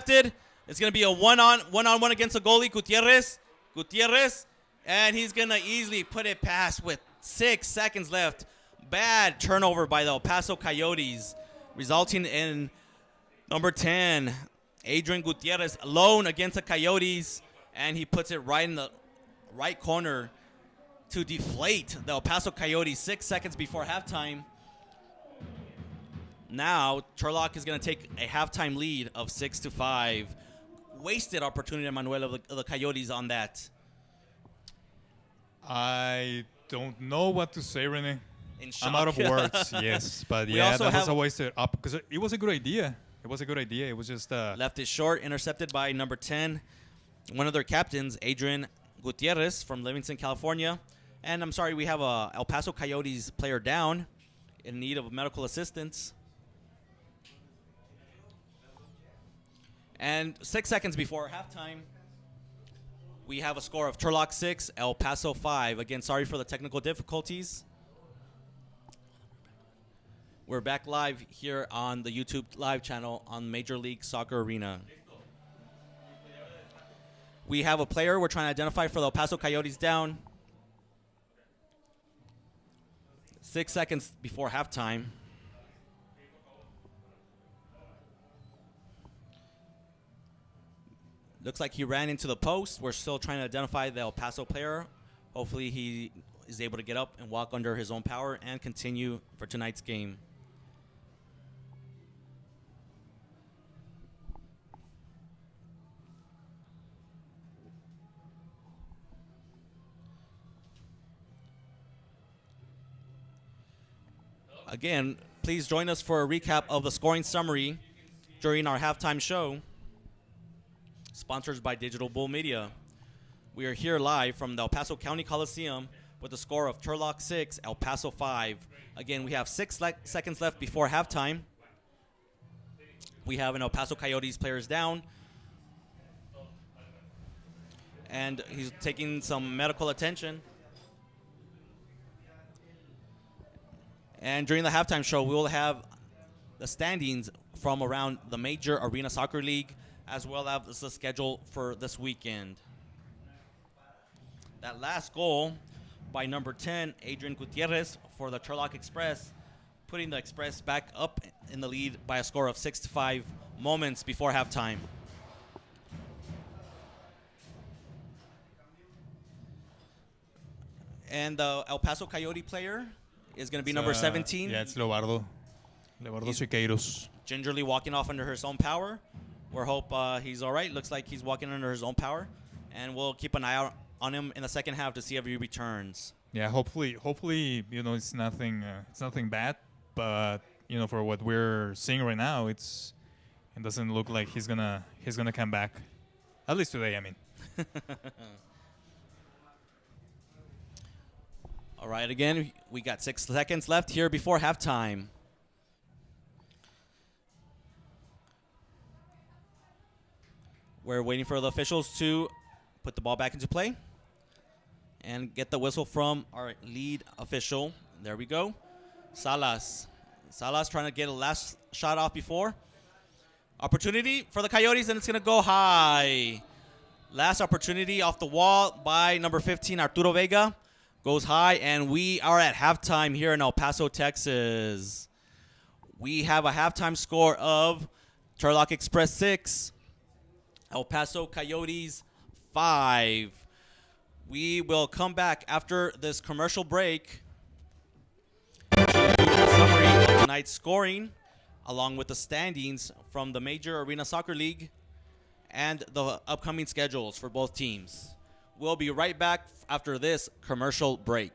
intercepted. It's going to be a one-on-one against the goalie, Gutierrez. And he's going to easily put it past with 6 seconds left. Bad turnover by the El Paso Coyotes, resulting in number 10, Adrian Gutierrez, alone against the Coyotes. And he puts it right in the right corner to deflate the El Paso Coyotes 6 seconds before halftime. Now, Turlock is going to take a halftime lead of 6-5. Wasted opportunity, Manuel, of the Coyotes on that. I don't know what to say, Rene. I'm out of words, yes. But that was a wasted up because it was a good idea. It was just... left it short, intercepted by number 10. One of their captains, Adrian Gutierrez from Livingston, California. And I'm sorry, we have a El Paso Coyotes player down in need of medical assistance. And 6 seconds before halftime, we have a score of Turlock 6, El Paso 5. Again, sorry for the technical difficulties. We're back live here on the YouTube live channel on Major League Soccer Arena. We have a player we're trying to identify for the El Paso Coyotes down. 6 seconds before halftime. Looks like he ran into the post. We're still trying to identify the El Paso player. Hopefully he is able to get up and walk under his own power and continue for tonight's game. Again, please join us for a recap of the scoring summary during our halftime show, sponsored by Digital Bull Media. We are here live from the El Paso County Coliseum with a score of Turlock 6, El Paso 5. Again, we have 6 seconds left before halftime. We have an El Paso Coyotes players down, and he's taking some medical attention. And during the halftime show, we will have the standings from around the Major Arena Soccer League, as well as the schedule for this weekend. That last goal by number 10, Adrian Gutierrez, for the Turlock Express, putting the Express back up in the lead by a score of 6-5 moments before halftime. And the El Paso Coyote player is going to be number 17. Yeah, it's Leobardo Siqueiros. Gingerly walking off under his own power. We hope he's all right. Looks like he's walking under his own power. And we'll keep an eye out on him in the second half to see if he returns. Yeah, hopefully, it's nothing bad. But for what we're seeing right now, it doesn't look like he's gonna come back. At least today, I mean. All right, again, we got 6 seconds left here before halftime. We're waiting for the officials to put the ball back into play and get the whistle from our lead official. There we go. Salas trying to get a last shot off before. Opportunity for the Coyotes, and it's going to go high. Last opportunity off the wall by number 15, Arturo Vega. Goes high, and we are at halftime here in El Paso, Texas. We have a halftime score of Turlock Express 6, El Paso Coyotes 5. We will come back after this commercial break to do a summary of tonight's scoring, along with the standings from the Major Arena Soccer League and the upcoming schedules for both teams. We'll be right back after this commercial break.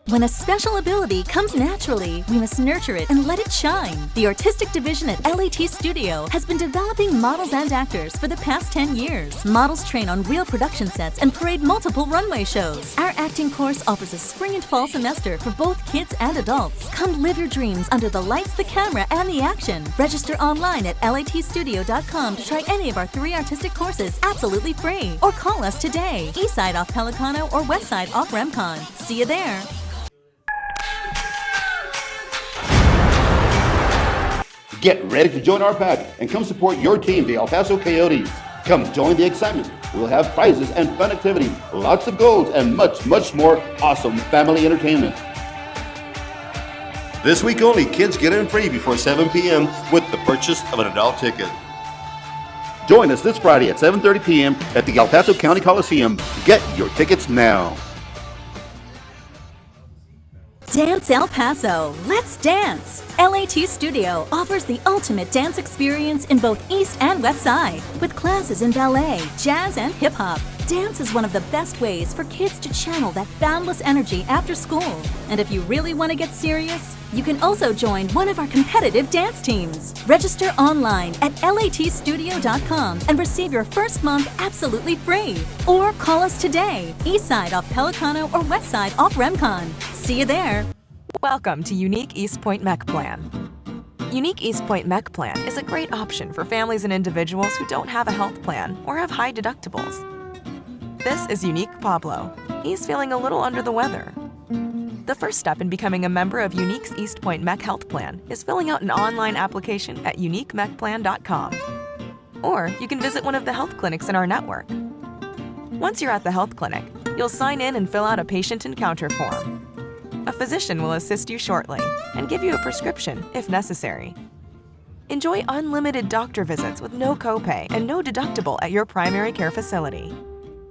When a special ability comes naturally, we must nurture it and let it shine. The artistic division at LAT Studio has been developing models and actors for the past 10 years. Models train on real production sets and parade multiple runway shows. Our acting course offers a spring and fall semester for both kids and adults. Come live your dreams under the lights, the camera, and the action. Register online at latstudio.com to try any of our 3 artistic courses absolutely free. Or call us today. Eastside off Pelicano or Westside off Remcon. See you there. Get ready to join our pack and come support your team, the El Paso Coyotes. Come join the excitement. We'll have prizes and fun activity, lots of goals, and much, much more awesome family entertainment. This week only, kids get in free before 7 p.m. with the purchase of an adult ticket. Join us this Friday at 7:30 p.m. at the El Paso County Coliseum. Get your tickets now. Dance El Paso. Let's dance! LAT Studio offers the ultimate dance experience in both East and West Side, with classes in ballet, jazz, and hip-hop. Dance is one of the best ways for kids to channel that boundless energy after school. And if you really want to get serious, you can also join one of our competitive dance teams. Register online at latstudio.com and receive your first month absolutely free. Or call us today, East Side off Pelicano or West Side off Remcon. See you there. Welcome to Unique East Point Mech Plan. Unique East Point Mech Plan is a great option for families and individuals who don't have a health plan or have high deductibles. This is Unique Pablo. He's feeling a little under the weather. The first step in becoming a member of Unique's East Point Mech Health Plan is filling out an online application at uniquemechplan.com. Or you can visit one of the health clinics in our network. Once you're at the health clinic, you'll sign in and fill out a patient encounter form. A physician will assist you shortly and give you a prescription if necessary. Enjoy unlimited doctor visits with no copay and no deductible at your primary care facility.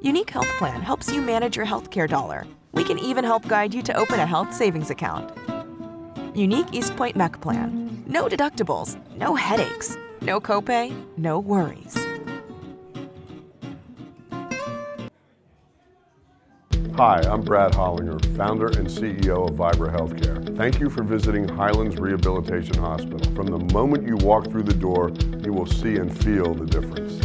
Unique Health Plan helps you manage your healthcare dollar. We can even help guide you to open a health savings account. Unique East Point Mech Plan. No deductibles, no headaches, no copay, no worries. Hi, I'm Brad Hollinger, founder and CEO of Vibra Healthcare. Thank you for visiting Highlands Rehabilitation Hospital. From the moment you walk through the door, you will see and feel the difference.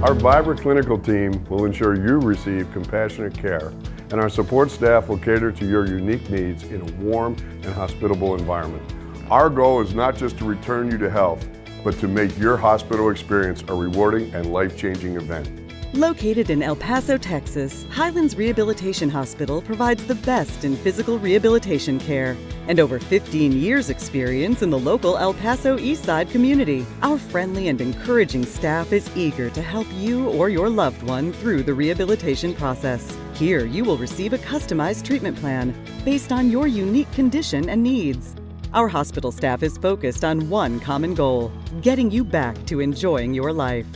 Our Vibra clinical team will ensure you receive compassionate care, and our support staff will cater to your unique needs in a warm and hospitable environment. Our goal is not just to return you to health, but to make your hospital experience a rewarding and life-changing event. Located in El Paso, Texas, Highlands Rehabilitation Hospital provides the best in physical rehabilitation care and over 15 years' experience in the local El Paso East Side community. Our friendly and encouraging staff is eager to help you or your loved one through the rehabilitation process. Here, you will receive a customized treatment plan based on your unique condition and needs. Our hospital staff is focused on one common goal: getting you back to enjoying your life.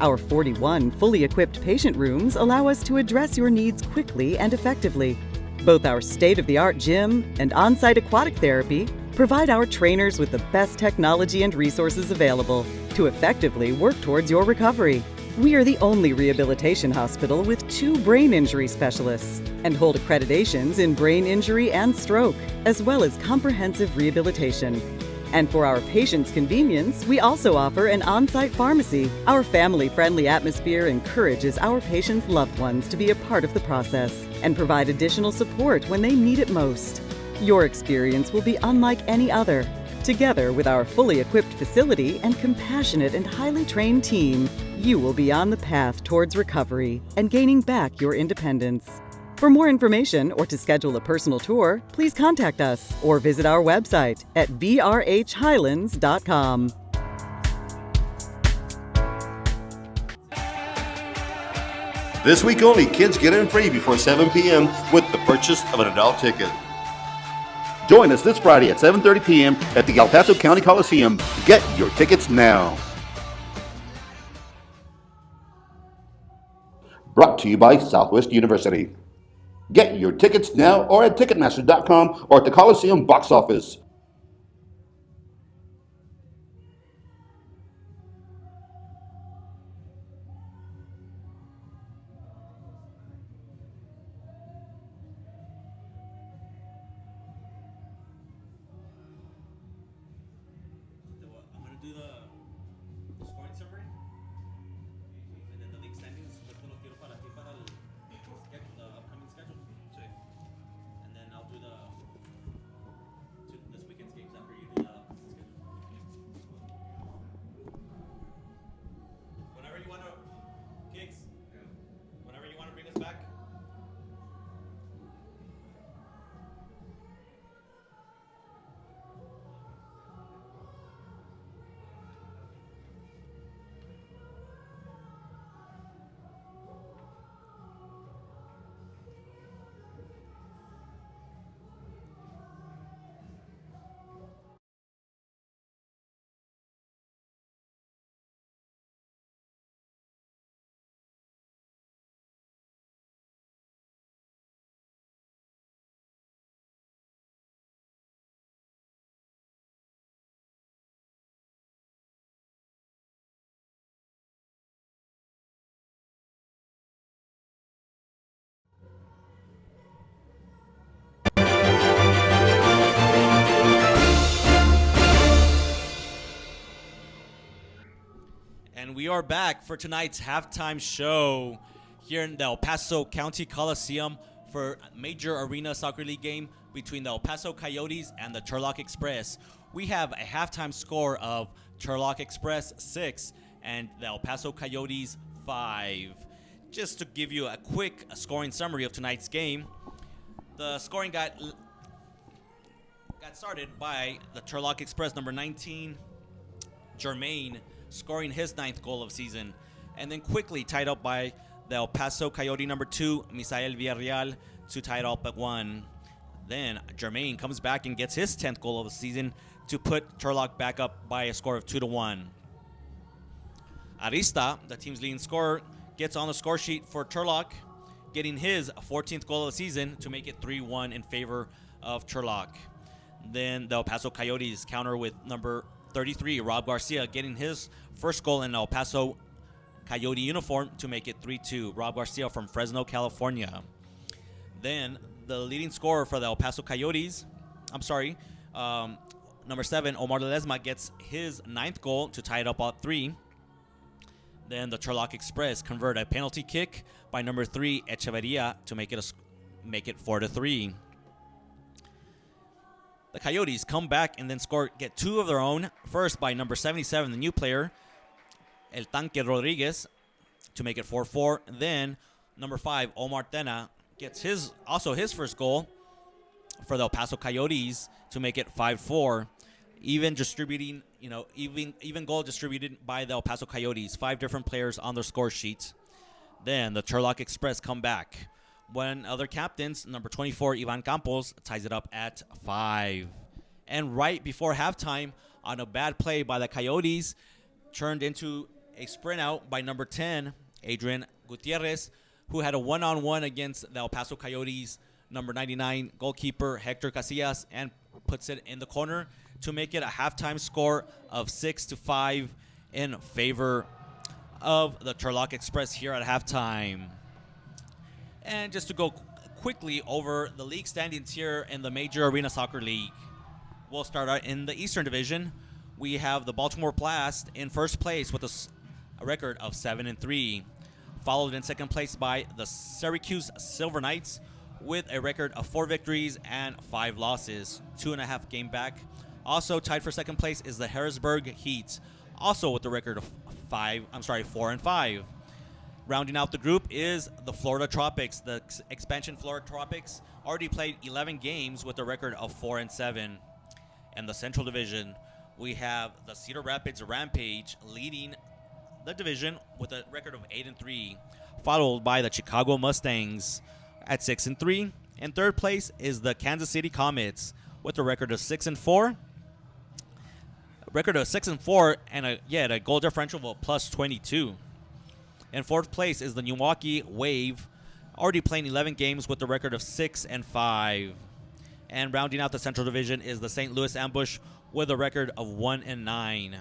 Our 41 fully equipped patient rooms allow us to address your needs quickly and effectively. Both our state-of-the-art gym and on-site aquatic therapy provide our trainers with the best technology and resources available to effectively work towards your recovery. We are the only rehabilitation hospital with 2 brain injury specialists and hold accreditations in brain injury and stroke, as well as comprehensive rehabilitation. And for our patients' convenience, we also offer an on-site pharmacy. Our family-friendly atmosphere encourages our patients' loved ones to be a part of the process and provide additional support when they need it most. Your experience will be unlike any other. Together with our fully equipped facility and compassionate and highly trained team, you will be on the path towards recovery and gaining back your independence. For more information or to schedule a personal tour, please contact us or visit our website at vrhhighlands.com. This week only, kids get in free before 7 p.m. with the purchase of an adult ticket. Join us this Friday at 7:30 p.m. at the El Paso County Coliseum. Get your tickets now. Brought to you by Southwest University. Get your tickets now or at Ticketmaster.com or at the Coliseum box office. I'm going to do the scoring summary and then the league standings. Después lo quiero para ti para the upcoming schedule. And then I'll do this weekend's games after you do the schedule. Whenever you want to, Kicks, whenever you want to bring us back. And we are back for tonight's halftime show here in the El Paso County Coliseum for Major Arena Soccer League game between the El Paso Coyotes and the Turlock Express. We have a halftime score of Turlock Express 6 and the El Paso Coyotes 5. Just to give you a quick scoring summary of tonight's game, the scoring got started by the Turlock Express number 19, Jermaine, scoring his 9th goal of season, and then quickly tied up by the El Paso Coyote number 2, Misael Villarreal, to tie it up at 1. Then Jermaine comes back and gets his 10th goal of the season to put Turlock back up by a score of 2-1. Arista, the team's leading scorer, gets on the score sheet for Turlock, getting his 14th goal of the season to make it 3-1 in favor of Turlock. Then the El Paso Coyotes counter with number 33, Rob Garcia, getting his first goal in El Paso Coyote uniform to make it 3-2. Rob Garcia from Fresno, California. Then the leading scorer for the El Paso Coyotes, number 7, Omar Ledesma, gets his 9th goal to tie it up at 3. Then the Turlock Express convert a penalty kick by number 3, Echeverria, to make it 4-3. The Coyotes come back and then get 2 of their own. First by number 77, the new player, El Tanque Rodriguez, to make it 4-4. Then number 5, Omar Tena, gets his first goal for the El Paso Coyotes to make it 5-4. Even goal distributed by the El Paso Coyotes. 5 different players on their score sheet. Then the Turlock Express come back. One other captains, number 24, Ivan Campos, ties it up at 5. And right before halftime, on a bad play by the Coyotes, turned into a sprint out by number 10, Adrian Gutierrez, who had a one-on-one against the El Paso Coyotes, number 99, goalkeeper Hector Casillas, and puts it in the corner to make it a halftime score of 6-5 in favor of the Turlock Express here at halftime. And just to go quickly over the league standings here in the Major Arena Soccer League, we'll start out in the Eastern Division. We have the Baltimore Blast in first place with a record of 7-3, followed in second place by the Syracuse Silver Knights with a record of 4 victories and 5 losses, 2.5 game back. Also tied for second place is the Harrisburg Heat, also with a record of 4-5. Rounding out the group is the Florida Tropics. The expansion Florida Tropics already played 11 games with a record of 4-7. In the Central Division, we have the Cedar Rapids Rampage leading the division with a record of 8-3, followed by the Chicago Mustangs at 6-3. In third place is the Kansas City Comets with a record of 6-4. And a goal differential of plus 22. In fourth place is the Milwaukee Wave, already playing 11 games with a record of 6-5. And rounding out the Central Division is the St. Louis Ambush with a record of 1-9.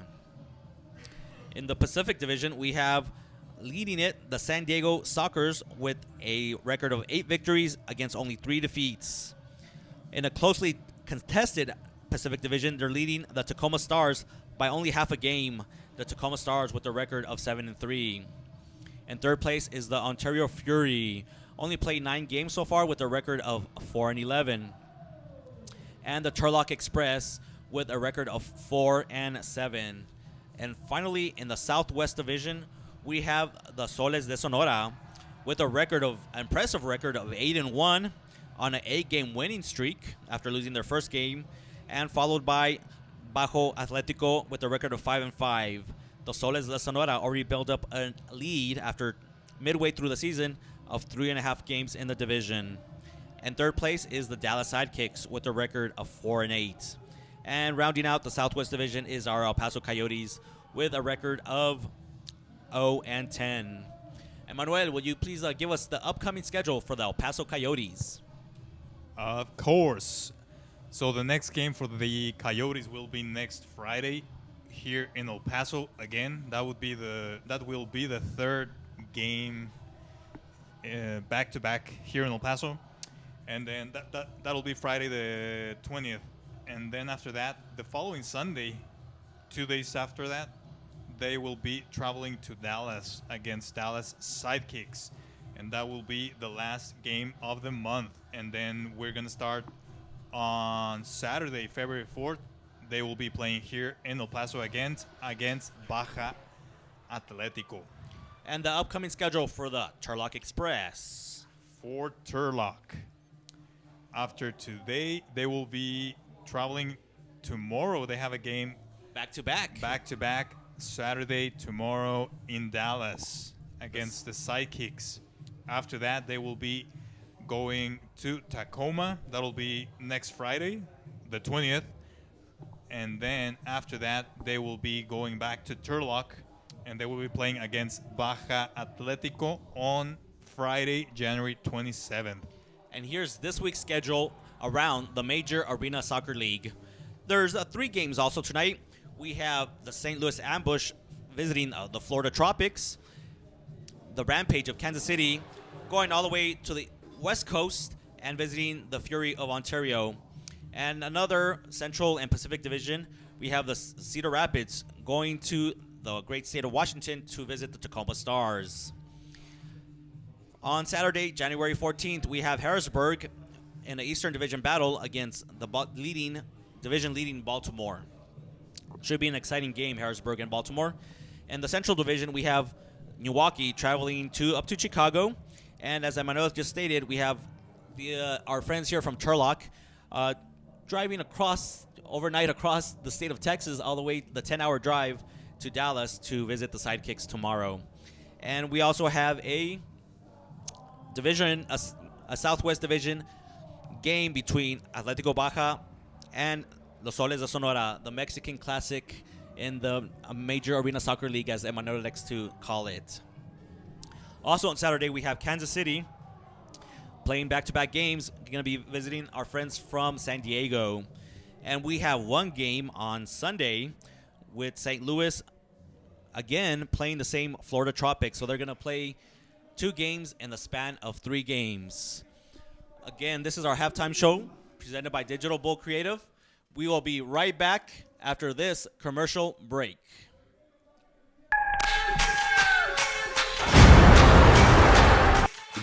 In the Pacific Division, we have leading it the San Diego Sockers with a record of 8 victories against only 3 defeats. In a closely contested Pacific Division, they're leading the Tacoma Stars by only half a game. The Tacoma Stars with a record of 7-3. In third place is the Ontario Fury, only played 9 games so far with a record of 4-11. And the Turlock Express with a record of 4-7. And finally, in the Southwest Division, we have the Soles de Sonora with a impressive record of 8-1 on an 8-game winning streak after losing their first game, and followed by Bajo Atletico with a record of 5-5. The Soles de Sonora already built up a lead after midway through the season of 3.5 games in the division. And third place is the Dallas Sidekicks with a record of 4-8. And rounding out the Southwest Division is our El Paso Coyotes with a record of 0-10. And Manuel, will you please give us the upcoming schedule for the El Paso Coyotes? Of course. So the next game for the Coyotes will be next Friday here in El Paso again. That will be the third game back to back here in El Paso, and then that'll be Friday the 20th, and then after that, the following Sunday, 2 days after that, they will be traveling to Dallas against Dallas Sidekicks. And that will be the last game of the month. And then we're going to start on Saturday, February 4th. They will be playing here in El Paso against Baja Atletico. And the upcoming schedule for the Turlock Express. For Turlock. After today, they will be traveling tomorrow. They have a game Back-to-back. back-to-back Saturday, tomorrow in Dallas against the Sidekicks. After that, they will be going to Tacoma. That'll be next Friday, the 20th. And then after that, they will be going back to Turlock, and they will be playing against Baja Atletico on Friday, January 27th. And here's this week's schedule around the Major Arena Soccer League. There's 3 games also tonight. We have the St. Louis Ambush visiting the Florida Tropics, the Rampage of Kansas City going all the way to the West Coast and visiting the Fury of Ontario. And another Central and Pacific Division, we have the Cedar Rapids going to the great state of Washington to visit the Tacoma Stars. On Saturday, January 14th, we have Harrisburg in the Eastern Division battle against the division-leading Baltimore. Should be an exciting game, Harrisburg and Baltimore. In the Central Division, we have Milwaukee traveling up to Chicago. And as Emmanuel just stated, we have our friends here from Turlock driving overnight across the state of Texas, all the way the 10-hour drive to Dallas to visit the Sidekicks tomorrow. And we also have a Southwest Division game between Atletico Baja and Los Soles de Sonora, the Mexican Classic in the Major Arena Soccer League, as Emmanuel likes to call it. Also on Saturday, we have Kansas City playing back-to-back games. We're going to be visiting our friends from San Diego. And we have one game on Sunday with St. Louis, again, playing the same Florida Tropics. So they're going to play 2 games in the span of 3 games. Again, this is our halftime show presented by Digital Bull Creative. We will be right back after this commercial break.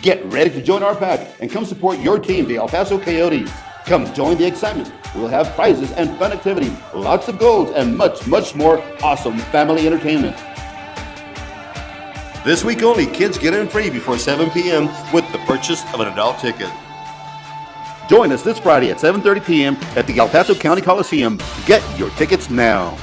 Get ready to join our pack and come support your team, the El Paso Coyotes. Come join the excitement. We'll have prizes and fun activity, lots of goals, and much, much more awesome family entertainment. This week only, kids get in free before 7 p.m. with the purchase of an adult ticket. Join us this Friday at 7:30 p.m. at the El Paso County Coliseum. Get your tickets now.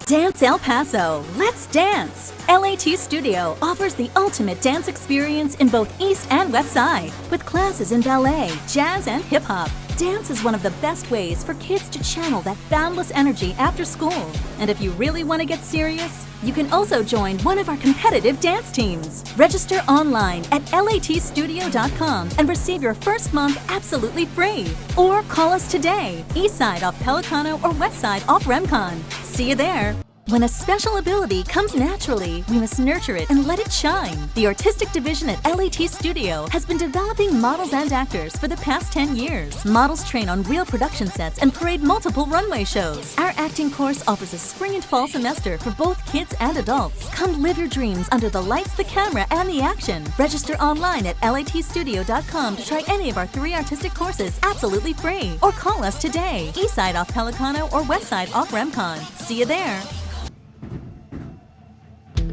Dance El Paso. Let's dance. LAT Studio offers the ultimate dance experience in both East and West Side, with classes in ballet, jazz, and hip hop. Dance is one of the best ways for kids to channel that boundless energy after school. And if you really want to get serious, you can also join one of our competitive dance teams. Register online at latstudio.com and receive your first month absolutely free. Or call us today, East Side off Pelicano or West Side off Remcon. See you there. When a special ability comes naturally, we must nurture it and let it shine. The artistic division at LAT Studio has been developing models and actors for the past 10 years. Models train on real production sets and parade multiple runway shows. Our acting course offers a spring and fall semester for both kids and adults. Come live your dreams under the lights, the camera, and the action. Register online at latstudio.com to try any of our 3 artistic courses absolutely free. Or call us today, East Side off Pelicano or West Side off Remcon. See you there.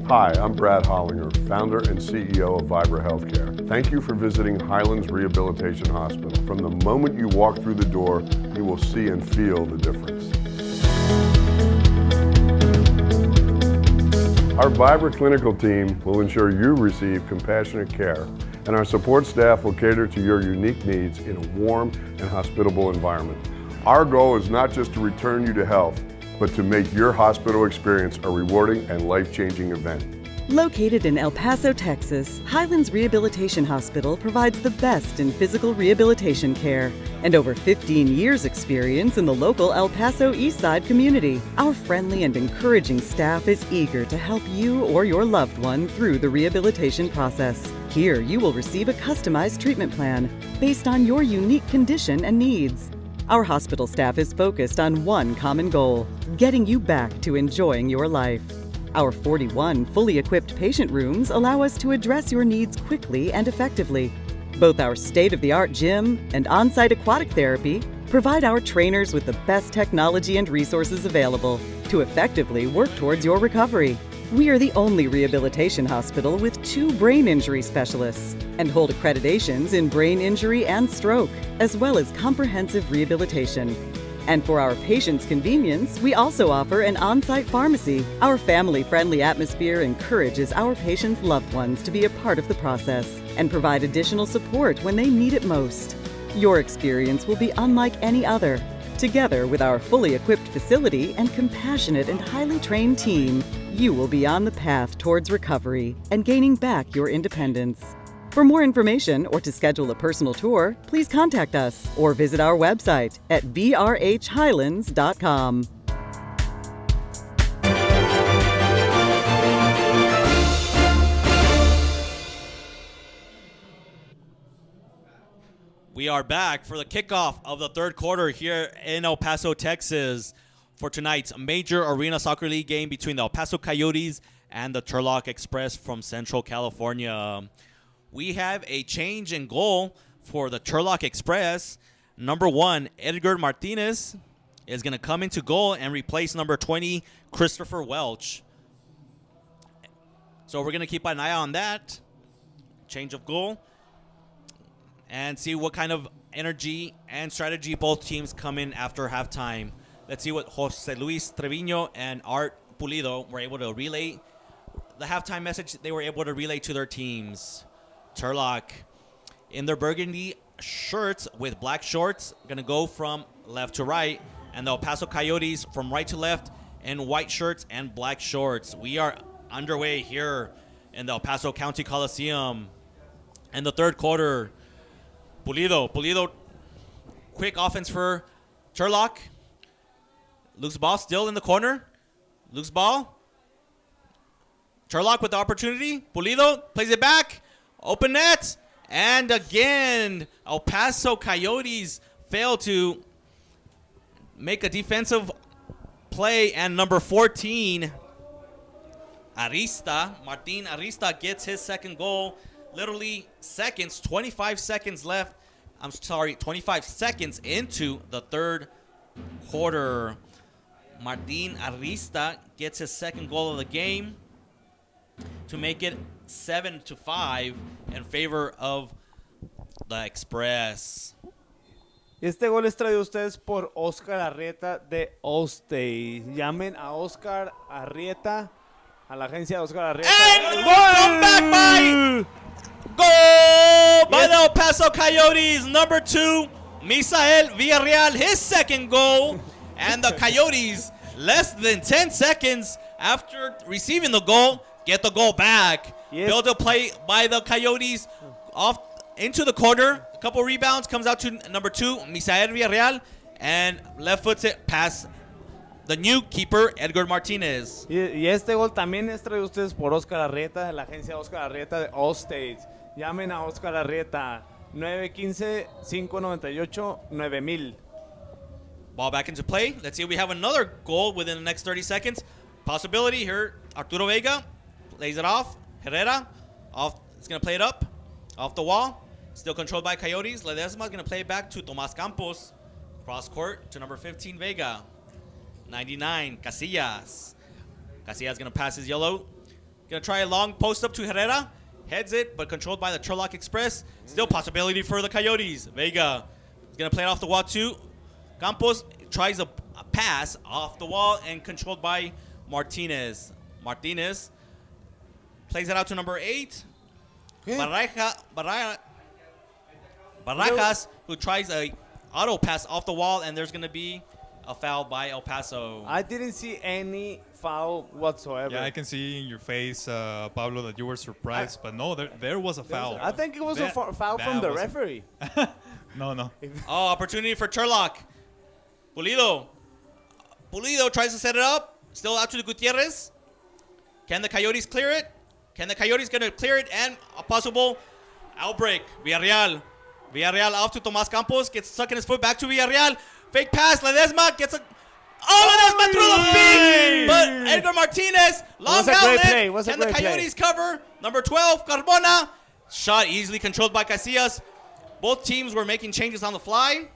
Hi, I'm Brad Hollinger, founder and CEO of Vibra Healthcare. Thank you for visiting Highlands Rehabilitation Hospital. From the moment you walk through the door, you will see and feel the difference. Our Vibra clinical team will ensure you receive compassionate care, and our support staff will cater to your unique needs in a warm and hospitable environment. Our goal is not just to return you to health, but to make your hospital experience a rewarding and life-changing event. Located in El Paso, Texas, Highlands Rehabilitation Hospital provides the best in physical rehabilitation care and over 15 years' experience in the local El Paso East Side community. Our friendly and encouraging staff is eager to help you or your loved one through the rehabilitation process. Here, you will receive a customized treatment plan based on your unique condition and needs. Our hospital staff is focused on one common goal: getting you back to enjoying your life. Our 41 fully equipped patient rooms allow us to address your needs quickly and effectively. Both our state-of-the-art gym and on-site aquatic therapy provide our trainers with the best technology and resources available to effectively work towards your recovery. We are the only rehabilitation hospital with 2 brain injury specialists and hold accreditations in brain injury and stroke, as well as comprehensive rehabilitation. And for our patients' convenience, we also offer an on-site pharmacy. Our family-friendly atmosphere encourages our patients' loved ones to be a part of the process and provide additional support when they need it most. Your experience will be unlike any other. Together with our fully equipped facility and compassionate and highly trained team, you will be on the path towards recovery and gaining back your independence. For more information or to schedule a personal tour, please contact us or visit our website at vrhhighlands.com. We are back for the kickoff of the third quarter here in El Paso, Texas, for tonight's major Arena Soccer League game between the El Paso Coyotes and the Turlock Express from Central California. We have a change in goal for the Turlock Express. Number 1, Edgar Martinez, is going to come into goal and replace number 20, Christopher Welch. So we're going to keep an eye on that change of goal and see what kind of energy and strategy both teams come in after halftime. Let's see what Jose Luis Trevino and Art Pulido were able to relay. The halftime message they were able to relay to their teams. Turlock in their burgundy shirts with black shorts, going to go from left to right. And the El Paso Coyotes from right to left in white shirts and black shorts. We are underway here in the El Paso County Coliseum. In the third quarter, Pulido, quick offense for Turlock. Loose ball still in the corner. Loose ball. Turlock with the opportunity. Pulido plays it back. Open net. And again, El Paso Coyotes fail to make a defensive play. And number 14, Martin Arista gets his second goal. Literally 25 seconds left. 25 seconds into the third quarter. Martin Arista gets his second goal of the game to make it 7-5 in favor of the Express. Este gol es traído a ustedes por Oscar Arrieta de Allstate. Llamen a Oscar Arrieta, a la agencia de Oscar Arrieta. And come back by goal by the El Paso Coyotes. Number 2, Misael Villarreal, his second goal. And the Coyotes, less than 10 seconds after receiving the goal, get the goal back. Yes. Build a play by the Coyotes off into the corner. A couple rebounds, comes out to number 2, Misael Villarreal, and left foots it past the new keeper, Edgar Martinez. Y este gol también es traído a ustedes por Oscar Arrieta, de la agencia Oscar Arrieta de Allstate. Llamen a Oscar Arrieta, 915-598-9000. Ball back into play. Let's see if we have another goal within the next 30 seconds. Possibility here. Arturo Vega lays it off. Herrera off. It's going to play it up. Off the wall. Still controlled by Coyotes. Ledesma is going to play it back to Tomas Campos. Cross court to number 15, Vega. 99, Casillas. Casillas going to pass his yellow. Going to try a long post up to Herrera. Heads it, but controlled by the Turlock Express. Still possibility for the Coyotes. Vega is going to play it off the wall too. Campos tries a pass off the wall and controlled by Martinez. Martinez plays it out to number 8. Barajas, who tries a auto pass off the wall, and there's going to be a foul by El Paso. I didn't see any foul whatsoever. Yeah, I can see in your face, Pablo, that you were surprised, but no, there was a foul. I think it was a foul from the referee. No. Oh, opportunity for Turlock. Pulido tries to set it up. Still out to the Gutierrez. Can the Coyotes clear it? Can the Coyotes going to clear it? And a possible outbreak. Villarreal off to Tomas Campos. Gets stuck in his foot. Back to Villarreal. Fake pass. Ledesma gets a... Oh, Ledesma through the feet. But Edgar Martinez, long Was a great outlet. play. And the Coyotes cover. Number 12, Carbona. Shot easily controlled by Casillas. Both teams were making changes on the fly.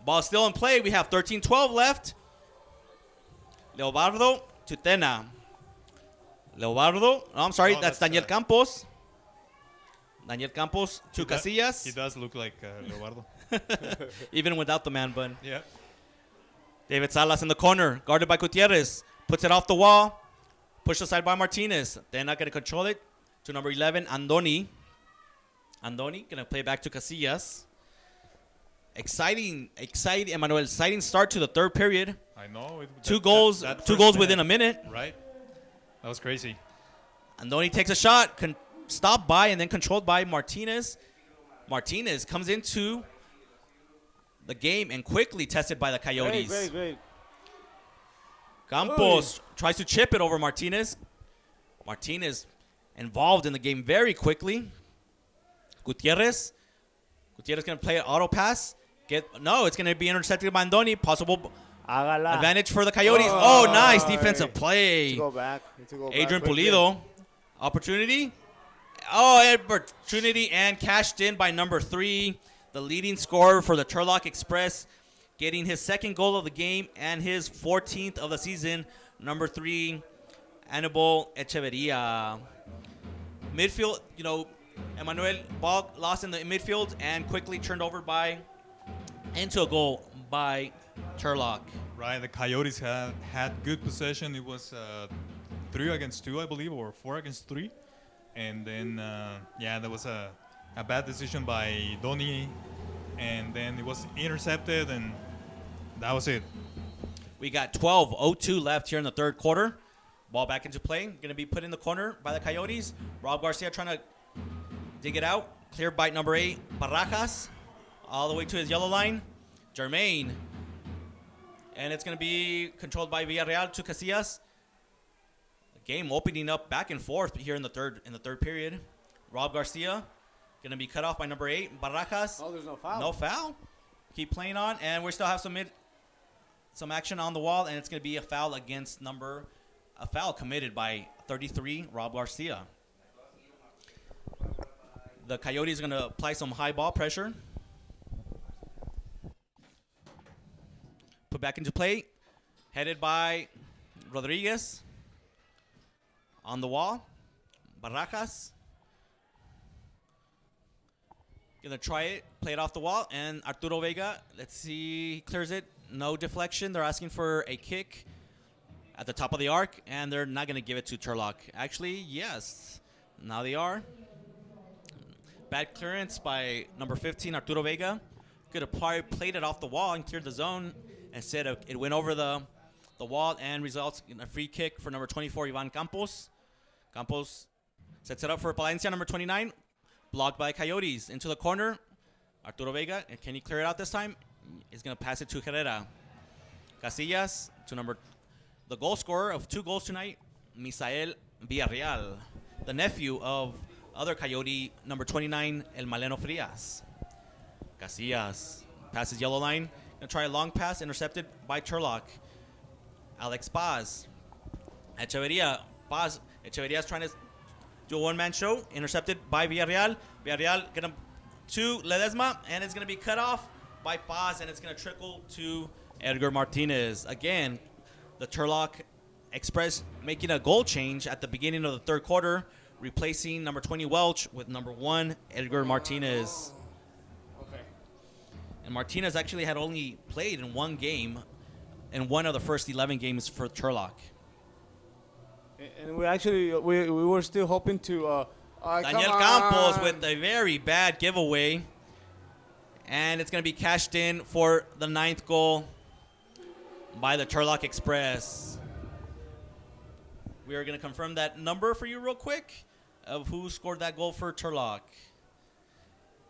Ball still in play. We have 13-12 left. Leobardo to Tena. Leobardo. No, I'm sorry. That's Daniel Campos. Daniel Campos to Casillas. He does look like Leobardo. Even without the man bun. Yeah. David Salas in the corner. Guarded by Gutierrez. Puts it off the wall. Pushed aside by Martinez. They're not going to control it. To number 11, Andoni. Andoni going to play back to Casillas. Exciting, Emmanuel. Exciting start to the third period. I know. Two goals within a minute. Right. That was crazy. Andoni takes a shot, stopped by and then controlled by Martinez. Martinez comes into the game and quickly tested by the Coyotes. Great. Campos tries to chip it over Martinez. Martinez involved in the game very quickly. Gutierrez going to play an auto pass. It's going to be intercepted by Andoni. Possible advantage for the Coyotes. Oh, nice defensive play. Need to go back. Adrian Pulido. Opportunity. Opportunity and cashed in by number 3. The leading scorer for the Turlock Express. Getting his second goal of the game and his 14th of the season. Number 3, Anibal Echeverria. Midfield, Emmanuel ball lost in the midfield and quickly turned over into a goal by Turlock. Right, the Coyotes had good possession. It was 3 against 2, I believe, or 4 against 3. And then, there was a bad decision by Doni. And then it was intercepted, and that was it. We got 12:02 left here in the third quarter. Ball back into play. Going to be put in the corner by the Coyotes. Rob Garcia trying to dig it out. Cleared by number 8, Barajas. All the way to his yellow line. Jermaine. And it's going to be controlled by Villarreal to Casillas. The game opening up back and forth here in the third period. Rob Garcia going to be cut off by number 8, Barajas. Oh, there's no foul. No foul. Keep playing on, and we still have some action on the wall, and it's going to be a foul committed by 33, Rob Garcia. The Coyotes are going to apply some high ball pressure. Put back into play. Headed by Rodriguez. On the wall. Barajas. Going to try it. Play it off the wall. And Arturo Vega, let's see. He clears it. No deflection. They're asking for a kick at the top of the arc. And they're not going to give it to Turlock. Actually, yes. Now they are. Bad clearance by number 15, Arturo Vega. Could have probably played it off the wall and cleared the zone. Instead, it went over the wall and results in a free kick for number 24, Ivan Campos. Campos sets it up for Palencia, number 29. Blocked by Coyotes. Into the corner. Arturo Vega. Can he clear it out this time? He's going to pass it to Herrera. Casillas to the goal scorer of 2 goals tonight, Misael Villarreal, the nephew of other Coyote, number 29, El Maleno Frias. Casillas passes yellow line. Going to try a long pass, intercepted by Turlock. Alex Paz. Echeveria's trying to do a one-man show. Intercepted by Villarreal. Villarreal going to Ledesma, and it's going to be cut off by Paz, and it's going to trickle to Edgar Martinez. Again, the Turlock Express making a goal change at the beginning of the third quarter, replacing number 20 Welch with number 1 Edgar Martinez. Okay. And Martinez actually had only played in one game in one of the first 11 games for Turlock. And we were still hoping to Daniel Campos with a very bad giveaway. And it's going to be cashed in for the 9th goal by the Turlock Express. We are going to confirm that number for you real quick of who scored that goal for Turlock.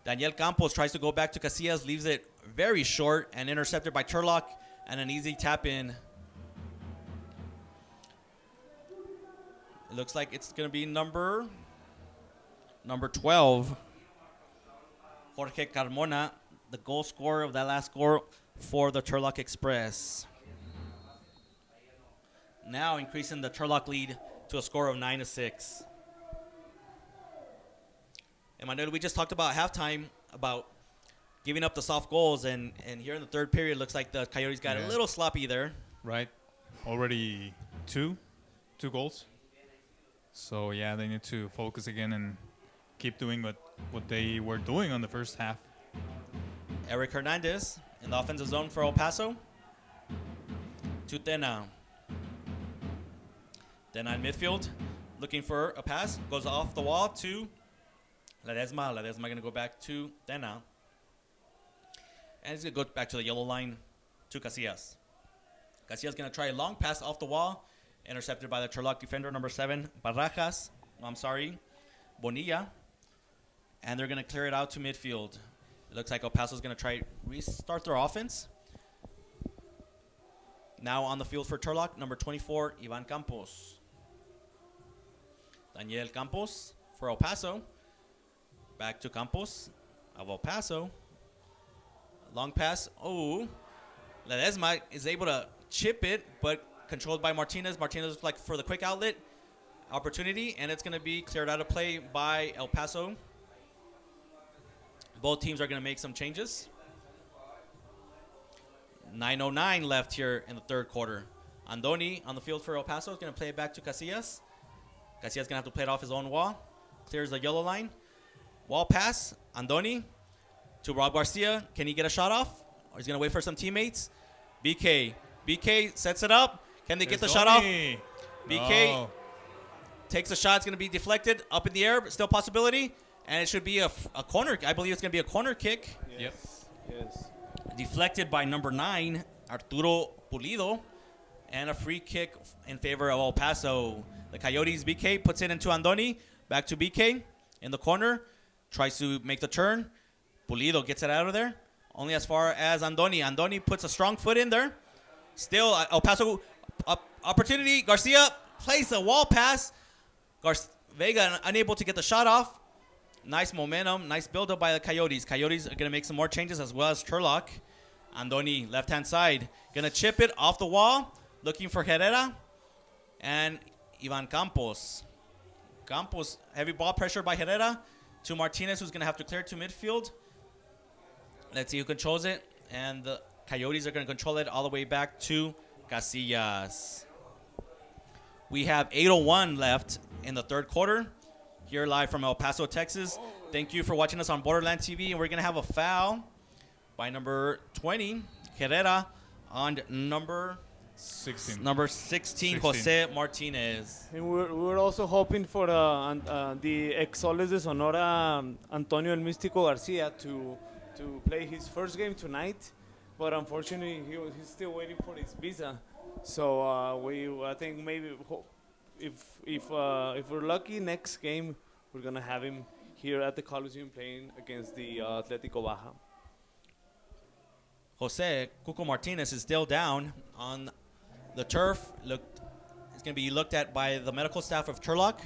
Daniel Campos tries to go back to Casillas, leaves it very short and intercepted by Turlock, and an easy tap in. It looks like it's going to be number 12, Jorge Carmona, the goal scorer of that last score for the Turlock Express. Now increasing the Turlock lead to a score of 9-6. And Manuel, we just talked about halftime about giving up the soft goals, and here in the third period, looks like the Coyotes got a little sloppy there. Right. Already two goals. So, yeah, they need to focus again and keep doing what they were doing on the first half. Eric Hernandez in the offensive zone for El Paso. To Tena. Tena in midfield, looking for a pass. Goes off the wall to Ledesma. Ledesma going to go back to Tena. And he's going to go back to the yellow line to Casillas. Casillas going to try a long pass off the wall. Intercepted by the Turlock defender, number 7, Bonilla. And they're going to clear it out to midfield. It looks like El Paso's going to try restart their offense. Now on the field for Turlock, number 24, Ivan Campos. Daniel Campos for El Paso. Back to Campos of El Paso. Long pass. Oh, Ledesma is able to chip it, but controlled by Martinez. Martinez looks like for the quick outlet opportunity, and it's going to be cleared out of play by El Paso. Both teams are going to make some changes. 9:09 left here in the third quarter. Andoni on the field for El Paso is going to play it back to Casillas. Casillas going to have to play it off his own wall. Clears the yellow line. Wall pass. Andoni to Rob Garcia. Can he get a shot off? Or he's going to wait for some teammates. BK sets it up. Can they get the shot off? BK takes a shot. It's going to be deflected up in the air, but still possibility. And it should be a corner. I believe it's going to be a corner kick. Yes. Deflected by number 9, Arturo Pulido. And a free kick in favor of El Paso. The Coyotes, BK puts it into Andoni. Back to BK in the corner. Tries to make the turn. Pulido gets it out of there. Only as far as Andoni. Andoni puts a strong foot in there. Still, El Paso opportunity. Garcia plays a wall pass. Vega unable to get the shot off. Nice momentum. Nice build-up by the Coyotes. Coyotes are going to make some more changes as well as Turlock. Andoni, left-hand side. Going to chip it off the wall. Looking for Herrera. And Ivan Campos. Campos, heavy ball pressure by Herrera. To Martinez, who's going to have to clear to midfield. Let's see who controls it. And the Coyotes are going to control it all the way back to Casillas. We have 8:01 left in the third quarter. Here live from El Paso, Texas. Thank you for watching us on Borderland TV. And we're going to have a foul by number 20, Herrera, on number 16, Jose Martinez. And we're also hoping for the ex-Soles de Sonora, Antonio El Místico Garcia, to play his first game tonight. But unfortunately, he's still waiting for his visa. So I think maybe if we're lucky, next game we're gonna have him here at the Coliseum playing against the Atlético Baja. Jose Cuco Martinez is still down on the turf. It's gonna be looked at by the medical staff of Turlock.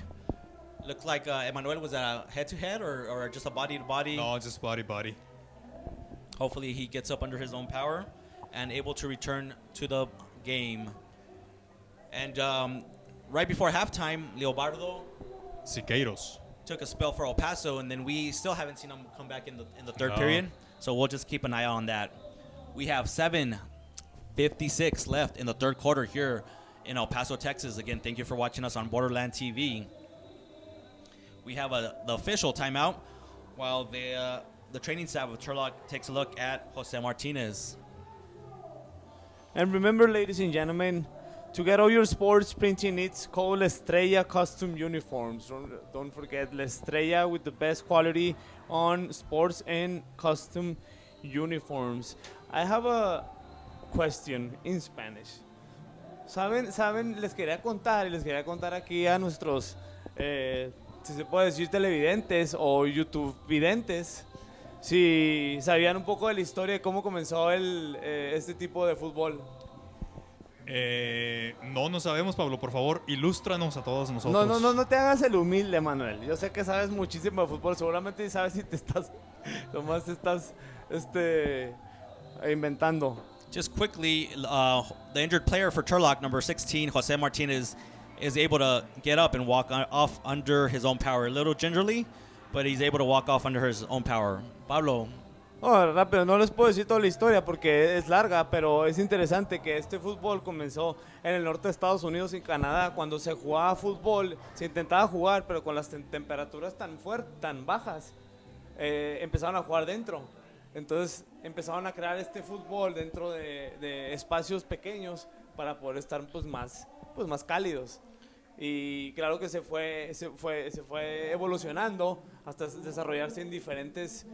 Looked like Emmanuel was a head-to-head or just a body-to-body. No, just body. Hopefully he gets up under his own power and able to return to the game. And right before halftime, Leobardo Siqueiros took a spell for El Paso, and then we still haven't seen him come back in the third period. So we'll just keep an eye on that. We have 7:56 left in the third quarter here in El Paso, Texas. Again, thank you for watching us on Borderland TV. We have the official timeout while the training staff of Turlock takes a look at Jose Martinez. And remember, ladies and gentlemen, to get all your sports printing needs, call La Estrella Custom Uniforms. Don't forget La Estrella with the best quality on sports and custom uniforms. I have a question in Spanish. ¿Saben? Les quería contar aquí a nuestros, si se puede decir, televidentes o YouTube videntes, si sabían un poco de la historia de cómo comenzó este tipo de fútbol. No sabemos, Pablo. Por favor, ilústranos a todos nosotros. No te hagas el humilde, Manuel. Yo sé que sabes muchísimo de fútbol. Seguramente sabes si nomás te estás inventando. Just quickly, the injured player for Turlock, number 16, Jose Martinez, is able to get up and walk off under his own power. A little gingerly, but he's able to walk off under his own power. Pablo. Oh, rápido, no les puedo decir toda la historia porque es larga, pero es interesante que este fútbol comenzó en el norte de Estados Unidos y Canadá. Cuando se jugaba fútbol, se intentaba jugar, pero con las temperaturas tan bajas, empezaron a jugar dentro. Entonces empezaron a crear este fútbol dentro de espacios pequeños para poder estar pues más cálidos. Y claro que se fue evolucionando hasta desarrollarse en diferentes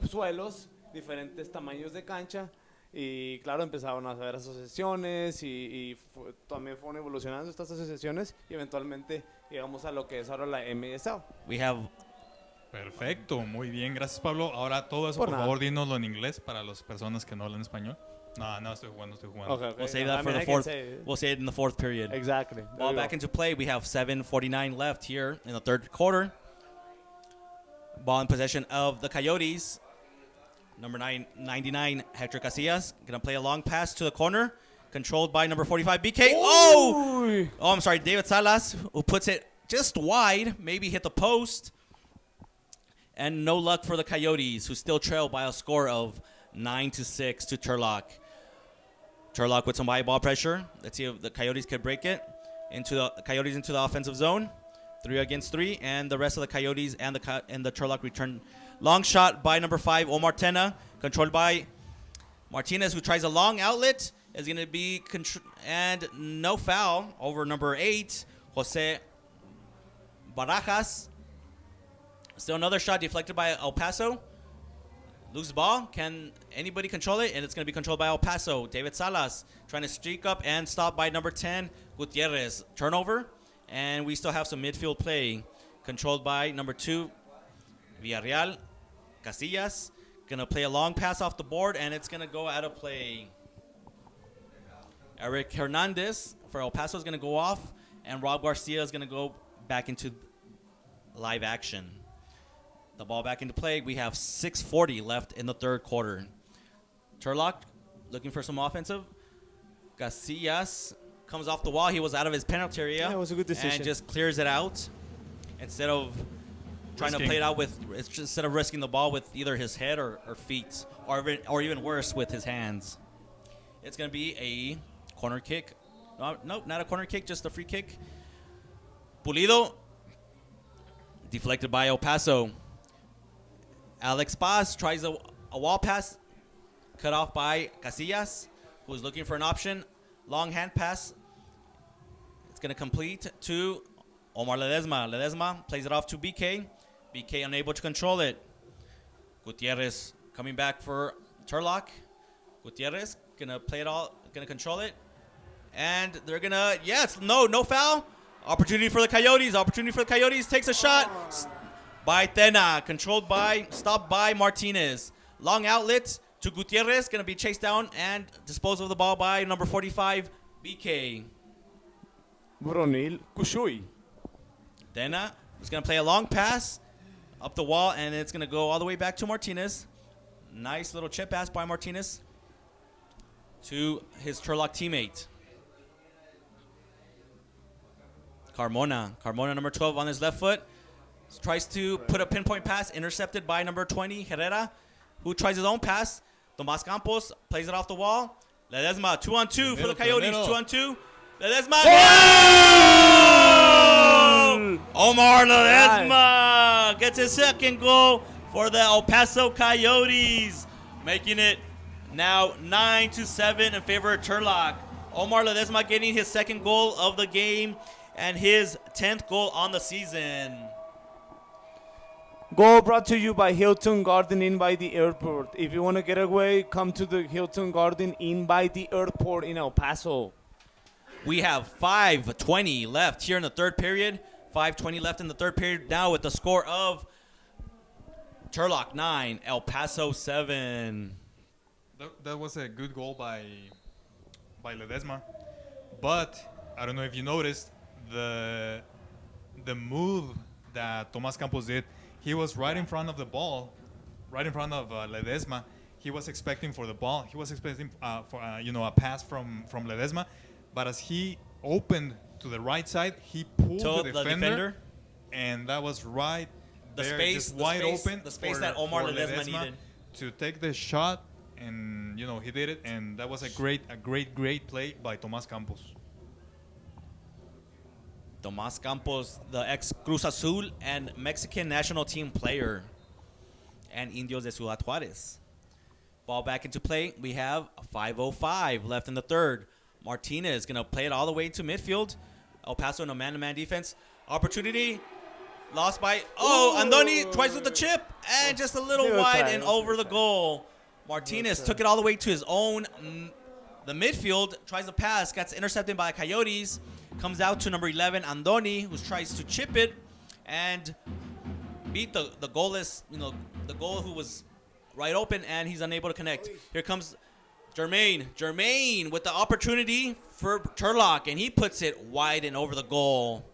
suelos, diferentes tamaños de cancha, y claro, empezaron a haber asociaciones y también fueron evolucionando estas asociaciones y eventualmente llegamos a lo que es ahora la MSL. Perfecto, muy bien, gracias Pablo. Ahora todo eso, por favor, dínoslo en inglés para las personas que no hablan español. No, estoy jugando. Okay. We'll save that for the fourth. We'll say it in the fourth period. Exactly. Ball back into play. We have 7:49 left here in the third quarter. Ball in possession of the Coyotes. Number 99, Hector Casillas, gonna play a long pass to the corner, controlled by number 45, BK. Oh, I'm sorry, David Salas, who puts it just wide, maybe hit the post. And no luck for the Coyotes, who still trail by a score of 9-6 to Turlock. Turlock with some high ball pressure. Let's see if the Coyotes could break it into the offensive zone. 3 against 3, and the rest of the Coyotes and the Turlock return. Long shot by number 5, Omar Tena, controlled by Martinez, who tries a long outlet. Is going to be and no foul over number 8, Jose Barajas. Still another shot deflected by El Paso. Loose ball. Can anybody control it? And it's going to be controlled by El Paso. David Salas trying to streak up and stop by number 10, Gutierrez. Turnover. And we still have some midfield play. Controlled by number 2, Villarreal. Casillas. Going to play a long pass off the board, and it's going to go out of play. Eric Hernandez for El Paso is going to go off, and Rob Garcia is going to go back into live action. The ball back into play. We have 6:40 left in the third quarter. Turlock looking for some offensive. Casillas comes off the wall. He was out of his penalty area. Yeah, it was a good decision. And just clears it out instead of trying to play it out instead of risking the ball with either his head or feet, or even worse, with his hands. It's going to be a corner kick. No, not a corner kick, just a free kick. Pulido, deflected by El Paso. Alex Paz tries a wall pass, cut off by Casillas, who's looking for an option. Long hand pass. It's going to complete to Omar Ledesma. Ledesma plays it off to BK. BK unable to control it. Gutierrez coming back for Turlock. Gutierrez going to play it all, going to control it. And they're going to, no foul. Opportunity for the Coyotes. Takes a shot by Tena. Stopped by Martinez. Long outlet to Gutierrez. Going to be chased down and disposed of the ball by number 45, BK. Bronil Kushui. Tena is going to play a long pass up the wall, and it's going to go all the way back to Martinez. Nice little chip pass by Martinez to his Turlock teammate. Carmona, number 12 on his left foot. Tries to put a pinpoint pass, intercepted by number 20, Herrera, who tries his own pass. Tomas Campos plays it off the wall. Ledesma, 2-on-2 for the Coyotes, 2-on-2. Ledesma. Goal! Omar Ledesma gets his second goal for the El Paso Coyotes, making it now 9-7 in favor of Turlock. Omar Ledesma getting his second goal of the game and his 10th goal on the season. Goal brought to you by Hilton Garden Inn by the Airport. If you want to get away, come to the Hilton Garden Inn by the Airport in El Paso. We have 5:20 left here in the third period. 5:20 left in the third period now with the score of Turlock 9, El Paso 7. That was a good goal by Ledesma. But I don't know if you noticed the move that Tomas Campos did. He was right in front of the ball, right in front of Ledesma. he was expecting for the ball. He was expecting for a pass from Ledesma, but as he opened to the right side, he pulled To the the defender, defender. and that was right The there, space- just the wide space- open. the space for- that Omar for Ledesma needed. to take the shot, and he did it, and that was a great play by Tomas Campos. Tomas Campos, the ex Cruz Azul and Mexican national team player, and Indios de Ciudad Juarez. Ball back into play. We have a 5:05 left in the third. Martinez going to play it all the way to midfield. El Paso in a man-to-man defense. Opportunity. Lost by... Andoni tries with the chip. And just a little wide and over the goal. Martinez took it all the way to his own... the midfield. Tries to pass. Gets intercepted by Coyotes. Comes out to number 11, Andoni, who tries to chip it. And beat the goalless... the goal who was right open. And he's unable to connect. Here comes... Jermaine with the opportunity for Turlock, and he puts it wide and over the goal.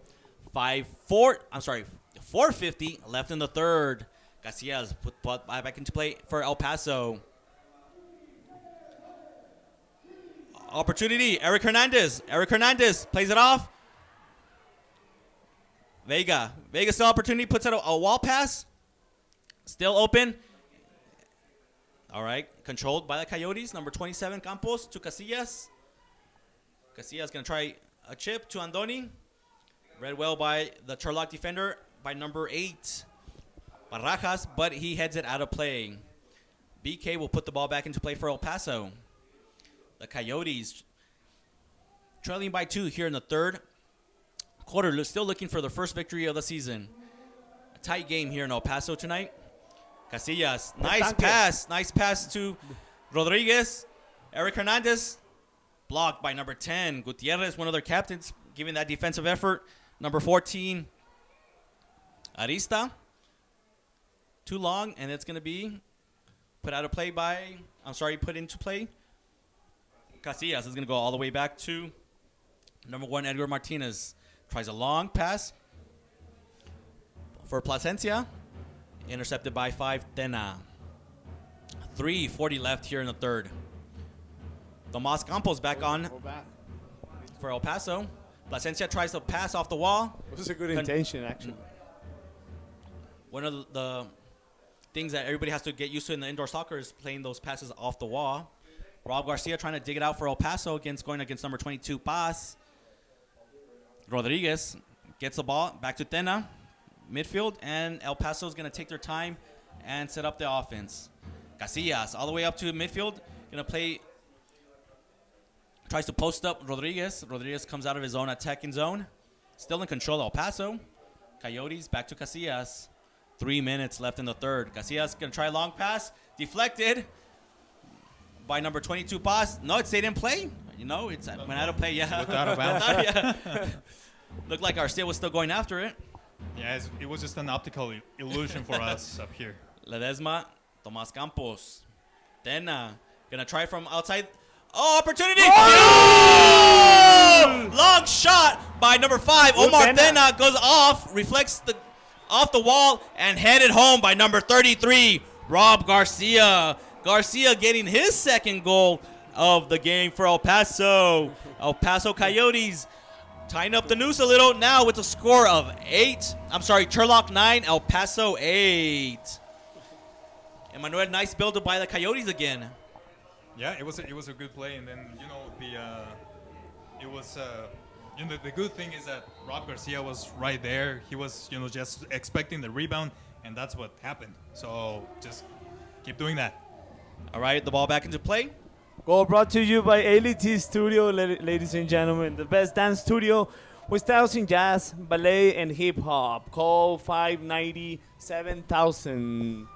4:50 left in the third. Casillas put back into play for El Paso. Opportunity, Eric Hernandez. Eric Hernandez plays it off. Vega still opportunity, puts it a wall pass. Still open. All right, controlled by the Coyotes. Number 27, Campos to Casillas. Casillas going to try a chip to Andoni. Read well by the Turlock defender by number 8, Barajas, but he heads it out of play. BK will put the ball back into play for El Paso. The Coyotes trailing by 2 here in the third quarter. Still looking for the first victory of the season. A tight game here in El Paso tonight. Casillas, nice pass to Rodriguez. Eric Hernandez, blocked by number 10, Gutierrez, one of their captains, giving that defensive effort. Number 14, Arista. Too long, and it's going to be put into play. Casillas is going to go all the way back to number 1, Edgar Martinez. Tries a long pass for Plasencia. Intercepted by 5, Tena. 3:40 left here in the third. Tomas Campos back on for El Paso. Plasencia tries to pass off the wall. It was a good intention, actually. One of the things that everybody has to get used to in the indoor soccer is playing those passes off the wall. Rob Garcia trying to dig it out for El Paso going against number 22, Paz. Rodriguez gets the ball back to Tena. Midfield, and El Paso is going to take their time and set up the offense. Casillas all the way up to midfield. Going to play, tries to post up Rodriguez. Rodriguez comes out of his own attacking zone. Still in control, El Paso. Coyotes back to Casillas. 3 minutes left in the third. Casillas going to try a long pass. Deflected by number 22, Paz. No, it stayed in play. It went out of play, yeah. Out of bounds. Looked like Garcia was still going after it. Yeah, it was just an optical illusion for us up here. Ledesma, Tomas Campos. Tena, gonna try from outside. Oh, opportunity! Oh! Long shot by number 5. Omar Tena goes off, reflects off the wall, and headed home by number 33, Rob Garcia. Garcia getting his second goal of the game for El Paso. El Paso Coyotes tying up the noose a little now with a score of 8. Turlock 9, El Paso 8. Emmanuel, nice build-up by the Coyotes again. Yeah, it was a good play, and then the good thing is that Rob Garcia was right there. He was just expecting the rebound, and that's what happened. So just keep doing that. All right, the ball back into play. Goal brought to you by ALT Studio, ladies and gentlemen. The best dance studio with styles in jazz, ballet, and hip-hop. Call 590-7000.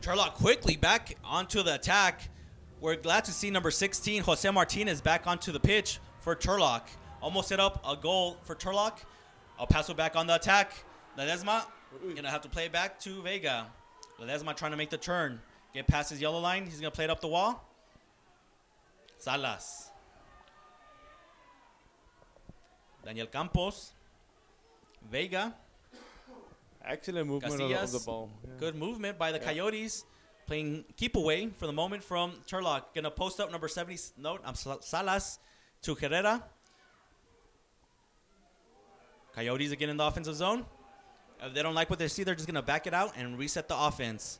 Turlock quickly back onto the attack. We're glad to see number 16, Jose Martinez, back onto the pitch for Turlock. Almost set up a goal for Turlock. El Paso back on the attack. Ledesma going to have to play it back to Vega. Ledesma trying to make the turn. Get past his yellow line. He's going to play it up the wall. Salas. Daniel Campos. Vega. Excellent movement of the ball. Yeah. Good movement by the Coyotes. playing keep away for the moment from Turlock. Going to post up number 70. No, Salas to Herrera. Coyotes again in the offensive zone. If they don't like what they see, they're just going to back it out and reset the offense.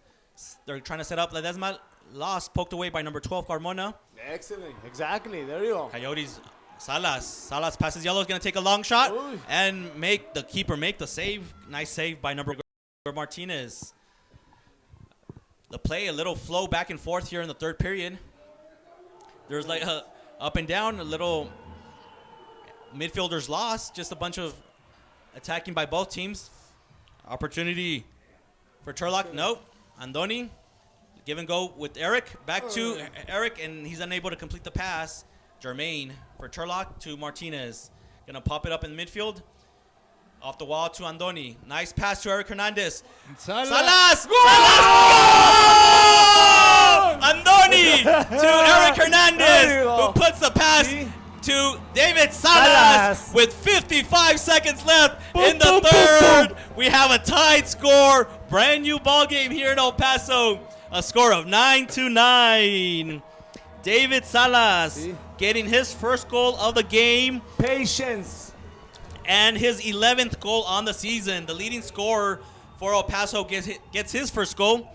They're trying to set up Ledesma. Lost, poked away by number 12, Carmona. Excellent. Exactly. There you go. Coyotes, Salas passes yellow. Is going to take a long shot Ooh. and make the keeper make the save. Nice save by number Martinez. The play, a little flow back and forth here in the third period. There's like a up and down, a little midfielders lost. Just a bunch of attacking by both teams. Opportunity for Turlock. Nope. Andoni. Give and go with Eric. Back to Eric, and he's unable to complete the pass. Jermaine for Turlock to Martinez. Going to pop it up in midfield. Off the wall to Andoni. Nice pass to Eric Hernandez. Salas! Andoni to Eric Hernandez, who puts the pass to David Salas with 55 seconds left in the third. We have a tied score. Brand new ball game here in El Paso. A score of 9-9. David Salas getting his first goal of the game. Patience. And his 11th goal on the season. The leading scorer for El Paso gets his first goal.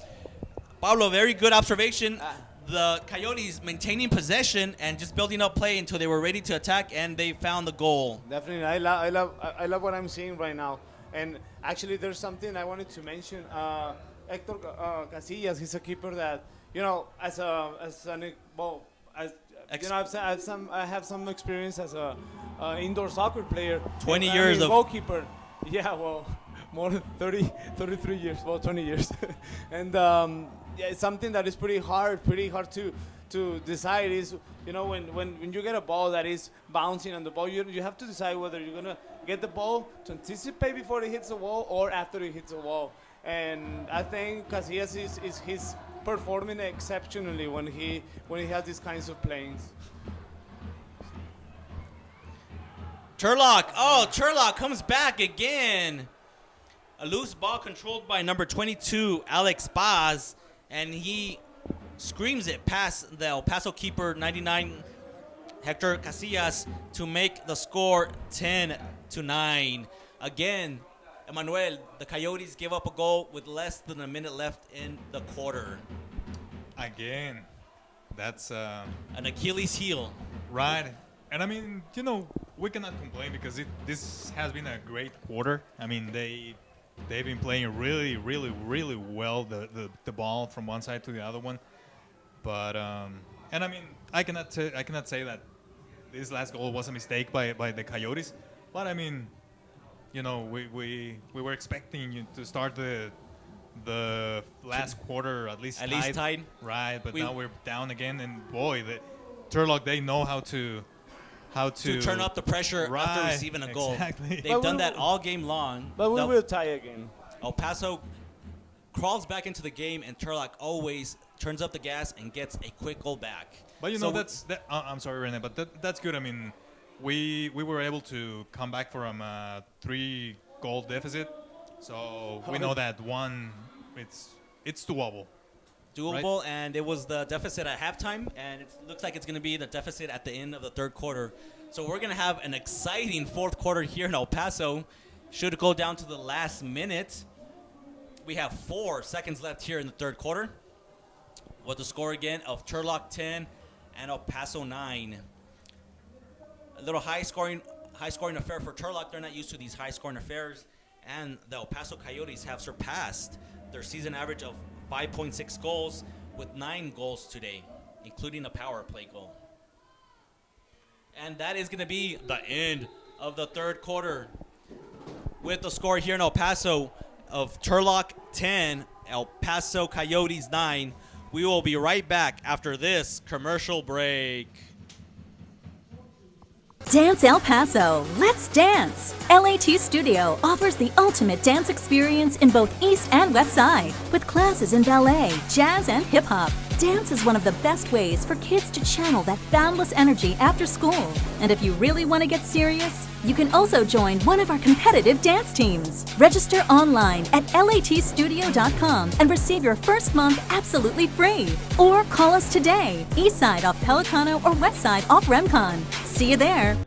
Pablo, very good observation. The Coyotes maintaining possession and just building up play until they were ready to attack, and they found the goal. Definitely. I love what I'm seeing right now. And actually, there's something I wanted to mention. Hector Casillas, he's a keeper that, you know, I have some experience as a indoor soccer player. 20 years of goalkeeper. Yeah, well, more than 33 years, well, 20 years. And yeah, it's something that is pretty hard to decide is, you know, when you get a ball that is bouncing on the ball, you have to decide whether you're going to get the ball to anticipate before it hits the wall or after it hits the wall. And I think Casillas is performing exceptionally when he has these kinds of playings. Turlock comes back again. A loose ball controlled by number 22, Alex Paz, and he screams it past the El Paso keeper, 99, Hector Casillas, to make the score 10-9. Again, Emmanuel, the Coyotes give up a goal with less than a minute left in the quarter. Again, that's an Achilles heel. Right. And I mean, you know, we cannot complain because this has been a great quarter. I mean, they've been playing really, really, really well the ball from one side to the other one. But and I mean, I cannot say that this last goal was a mistake by the Coyotes. But I mean, you know, we were expecting you to start the last quarter at least tied. Right, but now we're down again, and boy, the Turlock, they know how to turn up the pressure after receiving a goal. Exactly. They've done that all game long. But we will tie again. El Paso crawls back into the game, and Turlock always turns up the gas and gets a quick goal back. But you know, I'm sorry, Rene, but that's good. I mean, we were able to come back from a 3-goal deficit, so we know that one, it's doable. Doable, right? And it was the deficit at halftime, and it looks like it's going to be the deficit at the end of the third quarter. So we're going to have an exciting fourth quarter here in El Paso. Should go down to the last minute. We have 4 seconds left here in the third quarter, with the score again of Turlock 10 and El Paso 9. A little high scoring affair for Turlock. They're not used to these high scoring affairs, and the El Paso Coyotes have surpassed their season average of 5.6 goals with 9 goals today, including a power play goal. And that is going to be the end of the third quarter, with the score here in El Paso of Turlock 10, El Paso Coyotes 9. We will be right back after this commercial break. Dance El Paso. Let's dance. LAT Studio offers the ultimate dance experience in both East and West Side, with classes in ballet, jazz, and hip hop. Dance is one of the best ways for kids to channel that boundless energy after school. And if you really want to get serious, you can also join one of our competitive dance teams. Register online at latstudio.com and receive your first month absolutely free. Or call us today, east side off Pelicano or west side off Remcon. See you there.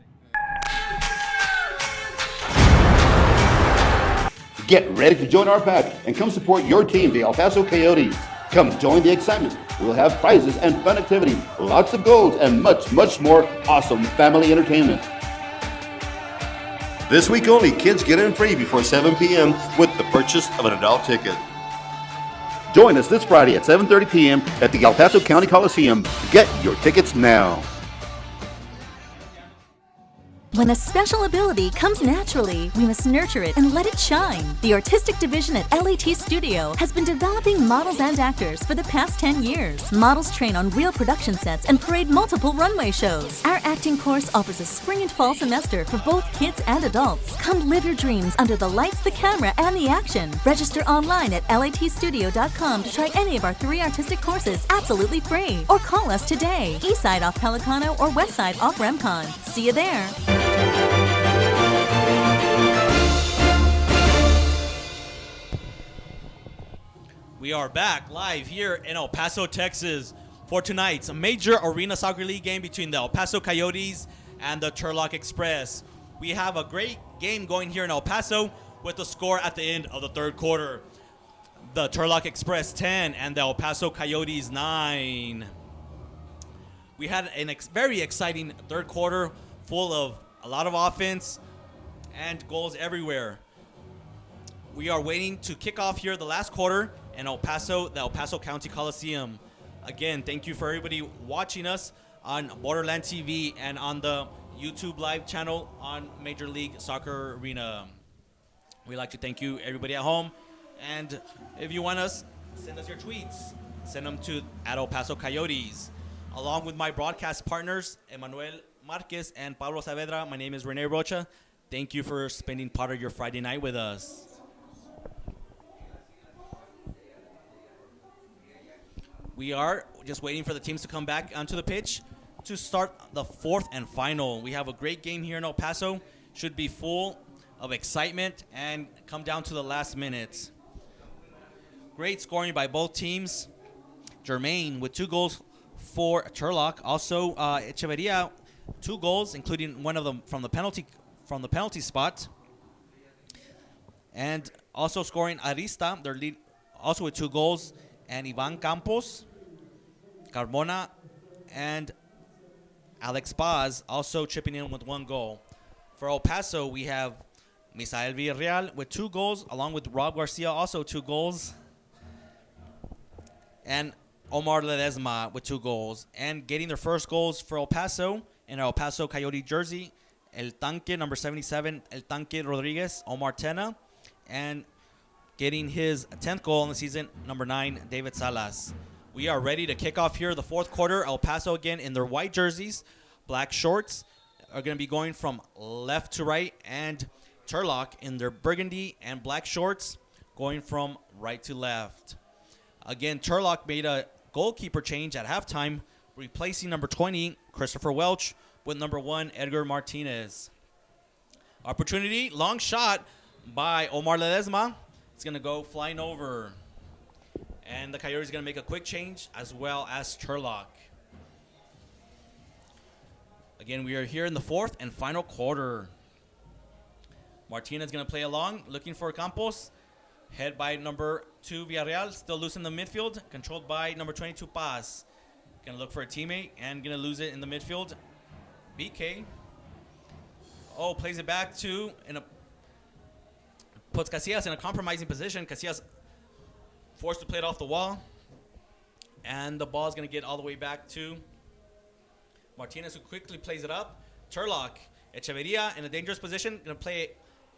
Get ready to join our pack and come support your team, the El Paso Coyotes. Come join the excitement. We'll have prizes and fun activity, lots of goals, and much, much more awesome family entertainment. This week only, kids get in free before 7 p.m. with the purchase of an adult ticket. Join us this Friday at 7:30 p.m. at the El Paso County Coliseum. Get your tickets now. When a special ability comes naturally, we must nurture it and let it shine. The artistic division at LAT Studio has been developing models and actors for the past 10 years. Models train on real production sets and parade multiple runway shows. Our acting course offers a spring and fall semester for both kids and adults. Come live your dreams under the lights, the camera, and the action. Register online at latstudio.com to try any of our 3 artistic courses absolutely free. Or call us today, east side off Pelicano or west side off Remcon. See you there. We are back live here in El Paso, Texas for tonight's major Arena Soccer League game between the El Paso Coyotes and the Turlock Express. We have a great game going here in El Paso with the score at the end of the third quarter. The Turlock Express 10 and the El Paso Coyotes 9. We had a very exciting third quarter full of a lot of offense and goals everywhere. We are waiting to kick off here the last quarter in El Paso, the El Paso County Coliseum. Again, thank you for everybody watching us on Borderland TV and on the YouTube live channel on Major League Soccer Arena. We'd like to thank you, everybody at home. And if you want us, send us your tweets. Send them to @El Paso Coyotes. Along with my broadcast partners, Emmanuel Marquez and Pablo Saavedra, my name is Rene Rocha. Thank you for spending part of your Friday night with us. We are just waiting for the teams to come back onto the pitch to start the fourth and final. We have a great game here in El Paso. Should be full of excitement and come down to the last minutes. Great scoring by both teams. Jermaine with 2 goals for Turlock. Also, Echeverria, 2 goals, including one of them from the penalty spot. And also scoring Arista, their lead, also with 2 goals, and Ivan Campos, Carmona, and Alex Paz also chipping in with 1 goal. For El Paso, we have Misael Villarreal with 2 goals, along with Rob Garcia, also 2 goals, and Omar Ledesma with 2 goals. And getting their first goals for El Paso in El Paso Coyote jersey, El Tanque, number 77, El Tanque Rodriguez, Omar Tena, and getting his 10th goal in the season, number 9, David Salas. We are ready to kick off here the fourth quarter. El Paso again in their white jerseys, black shorts, are going to be going from left to right, and Turlock in their burgundy and black shorts going from right to left. Again, Turlock made a goalkeeper change at halftime, replacing number 20, Christopher Welch, with number 1, Edgar Martinez. Opportunity, long shot by Omar Ledesma. It's going to go flying over. And the Coyotes are going to make a quick change, as well as Turlock. Again, we are here in the fourth and final quarter. Martinez going to play along, looking for Campos. Head by number 2, Villarreal, still loose in the midfield, controlled by number 22, Paz. Going to look for a teammate and going to lose it in the midfield. BK. Oh, plays it back to, puts Casillas in a compromising position. Casillas forced to play it off the wall. And the ball is going to get all the way back to Martinez, who quickly plays it up. Turlock, Echeverria in a dangerous position, going to play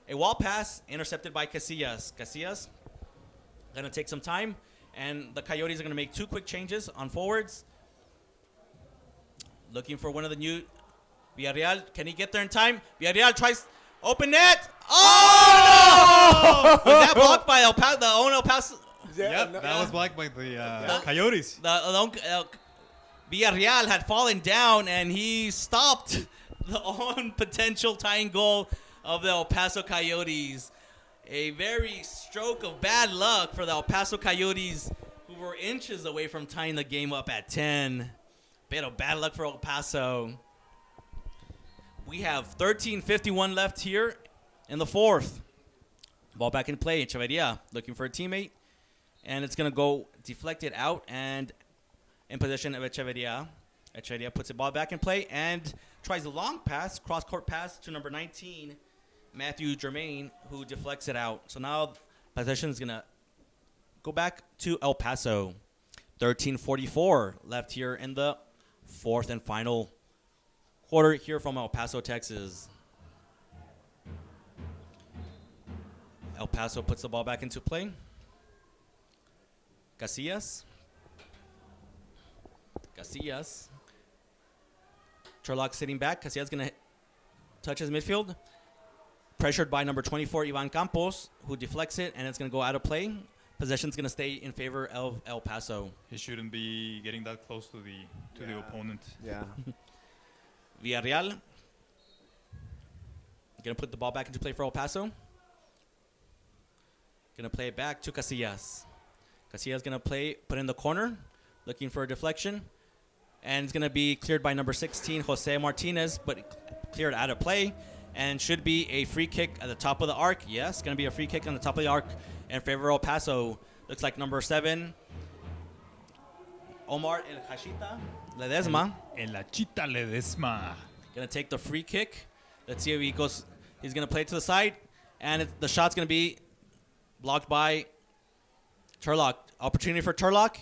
a wall pass intercepted by Casillas. Casillas going to take some time, and the Coyotes are going to make 2 quick changes on forwards. Looking for one of the new Villarreal. Can he get there in time? Villarreal tries open net. Oh, no! Was that blocked by the own El Paso? Yep, that was blocked by the Coyotes. Villarreal had fallen down, and he stopped the own potential tying goal of the El Paso Coyotes. A very stroke of bad luck for the El Paso Coyotes, who were inches away from tying the game up at 10. Bit of bad luck for El Paso. We have 13:51 left here in the fourth. Ball back in play. Echeverria looking for a teammate. And it's going to go deflected out and in position of Echeverria. Echeverria puts the ball back in play and tries a long pass, cross-court pass to number 19, Matthew Germain, who deflects it out. So now possession is going to go back to El Paso. 13:44 left here in the fourth and final quarter here from El Paso, Texas. El Paso puts the ball back into play. Casillas. Turlock sitting back. Casillas going to touch his midfield. Pressured by number 24, Ivan Campos, who deflects it, and it's going to go out of play. Possession's going to stay in favor of El Paso. He shouldn't be getting that close to the opponent. Yeah. Villarreal going to put the ball back into play for El Paso. Going to play it back to Casillas. Casillas going to put in the corner, looking for a deflection. And it's going to be cleared by number 16, Jose Martinez, but cleared out of play. And should be a free kick at the top of the arc. Yes, going to be a free kick on the top of the arc in favor of El Paso. Looks like number 7, Omar El Hachita Ledesma. El Hachita Ledesma. Going to take the free kick. Let's see if he goes. He's going to play it to the side. And the shot's going to be blocked by Turlock. Opportunity for Turlock.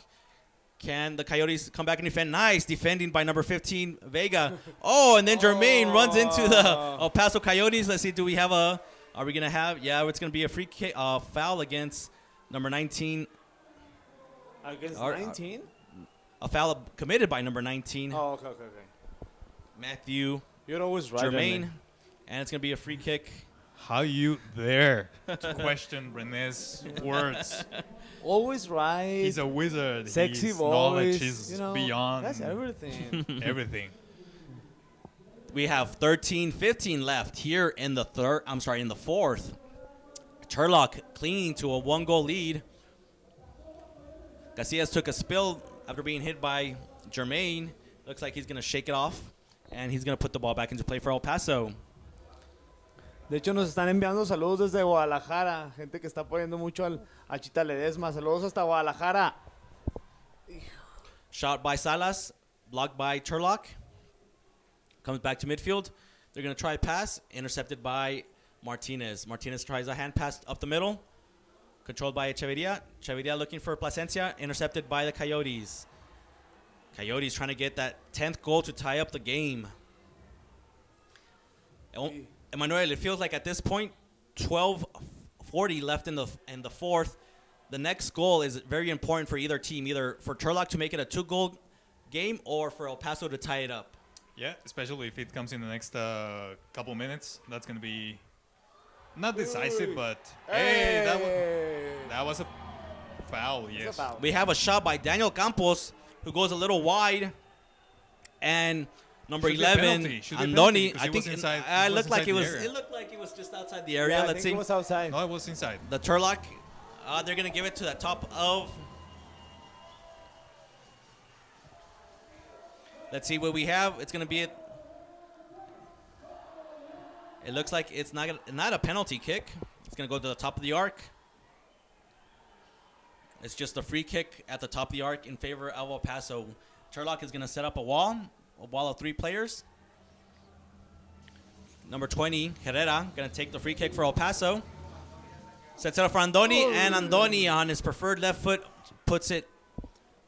Can the Coyotes come back and defend? Nice defending by number 15, Vega. Oh, and then Jermaine runs into the El Paso Coyotes. Let's see, are we going to have? Yeah, it's going to be a free kick, foul against number 19. Against 19? A foul committed by number 19. Oh, okay. Matthew. You're always right. Jermaine. And it's going to be a free kick. How you dare to question René's words? Always right. He's a wizard. Sexy His voice. knowledge is beyond That's everything. everything. We have 13:15 left here in the fourth. Turlock clinging to a 1-goal lead. Casillas took a spill after being hit by Jermaine. Looks like he's going to shake it off, and he's going to put the ball back into play for El Paso. De hecho, nos están enviando saludos desde Guadalajara. Gente que está apoyando mucho al Chita Ledesma. Saludos hasta Guadalajara. Shot by Salas, blocked by Turlock. Comes back to midfield. They're going to try a pass, intercepted by Martinez. Martinez tries a hand pass up the middle, controlled by Echeverria. Echeverria looking for Plasencia, intercepted by the Coyotes. Coyotes trying to get that 10th goal to tie up the game. Emmanuel, it feels like at this point, 12:40 left in the fourth. The next goal is very important for either team, either for Turlock to make it a 2-goal game or for El Paso to tie it up. Yeah, especially if it comes in the next couple minutes. That's going to be not decisive, but hey, that was a foul, yes. We have a shot by Daniel Campos, who goes a little wide, and number 11, Andoni. I think it looked like it was just outside the area. Yeah, Let's see. It was outside. No, it was inside. The Turlock, they're going to give it to the top of. Let's see what we have. It's going to be it looks like it's not a penalty kick. It's going to go to the top of the arc. It's just a free kick at the top of the arc in favor of El Paso. Turlock is going to set up a wall of 3 players. Number 20, Herrera, going to take the free kick for El Paso. Sets it up for Andoni, and Andoni on his preferred left foot puts it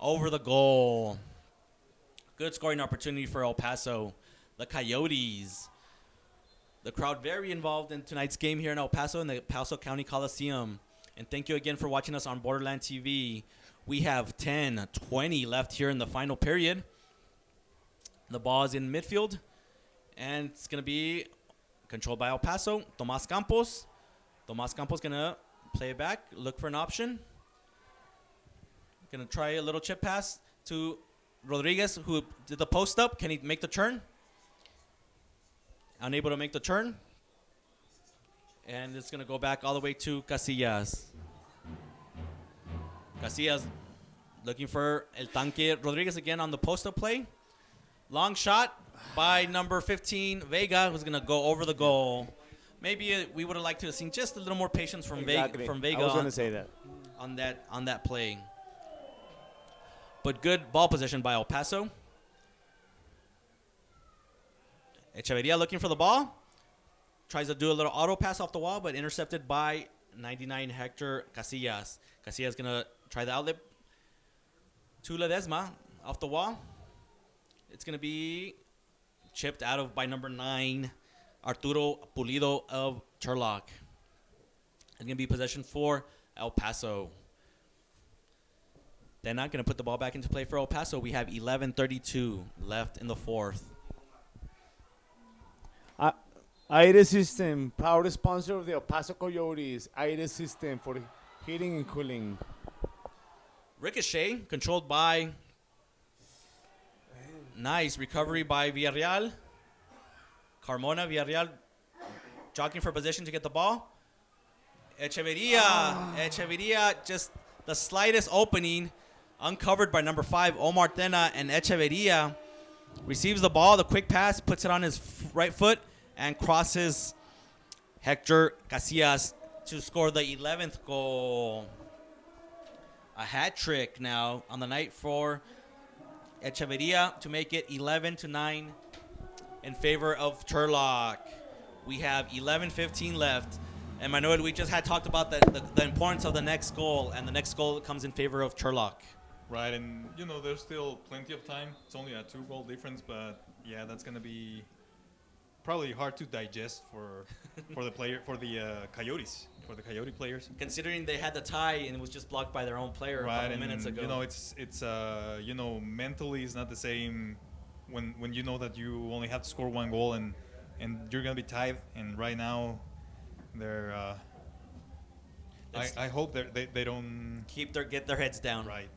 over the goal. Good scoring opportunity for El Paso. The Coyotes. The crowd very involved in tonight's game here in El Paso in the Paso County Coliseum. And thank you again for watching us on Borderland TV. We have 10:20 left here in the final period. The ball is in midfield, and it's going to be controlled by El Paso. Tomas Campos. Tomas Campos going to play it back, look for an option. Gonna try a little chip pass to Rodriguez, who did the post up. Can he make the turn? Unable to make the turn. And it's gonna go back all the way to Casillas. Casillas looking for El Tanque Rodriguez again on the post up play. Long shot by number 15, Vega, who's gonna go over the goal. Maybe we would have liked to have seen just a little more patience from Exactly. Vega I was going to say that. on that play. But good ball position by El Paso. Echeverria looking for the ball. Tries to do a little auto pass off the wall, but intercepted by 99 Hector Casillas. Casillas going to try the outlet to Ledesma off the wall. It's going to be chipped out of by number 9, Arturo Pulido of Turlock. It's going to be possession for El Paso. They're not going to put the ball back into play for El Paso. We have 11:32 left in the fourth. Aire System, proud sponsor of the El Paso Coyotes. Aire System for heating and cooling. Ricochet, controlled by... Nice recovery by Villarreal. Carmona, Villarreal jogging for position to get the ball. Echeverria, just the slightest opening, uncovered by number 5, Omar Tena, and Echeverria receives the ball, the quick pass, puts it on his right foot, and crosses Hector Casillas to score the 11th goal. A hat trick now on the night for Echeverria to make it 11-9 in favor of Turlock. We have 11:15 left. And Manuel, we just had talked about the importance of the next goal, and the next goal comes in favor of Turlock. Right, and there's still plenty of time. It's only a 2-goal difference, but yeah, that's gonna be probably hard to digest for the Coyotes, for the Coyote players. Considering they had the tie and it was just blocked by their own player Right, a couple minutes ago. It's mentally it's not the same when you know that you only have to score 1 goal and you're gonna be tied. And right now, they're. I hope they don't get their heads down. Right.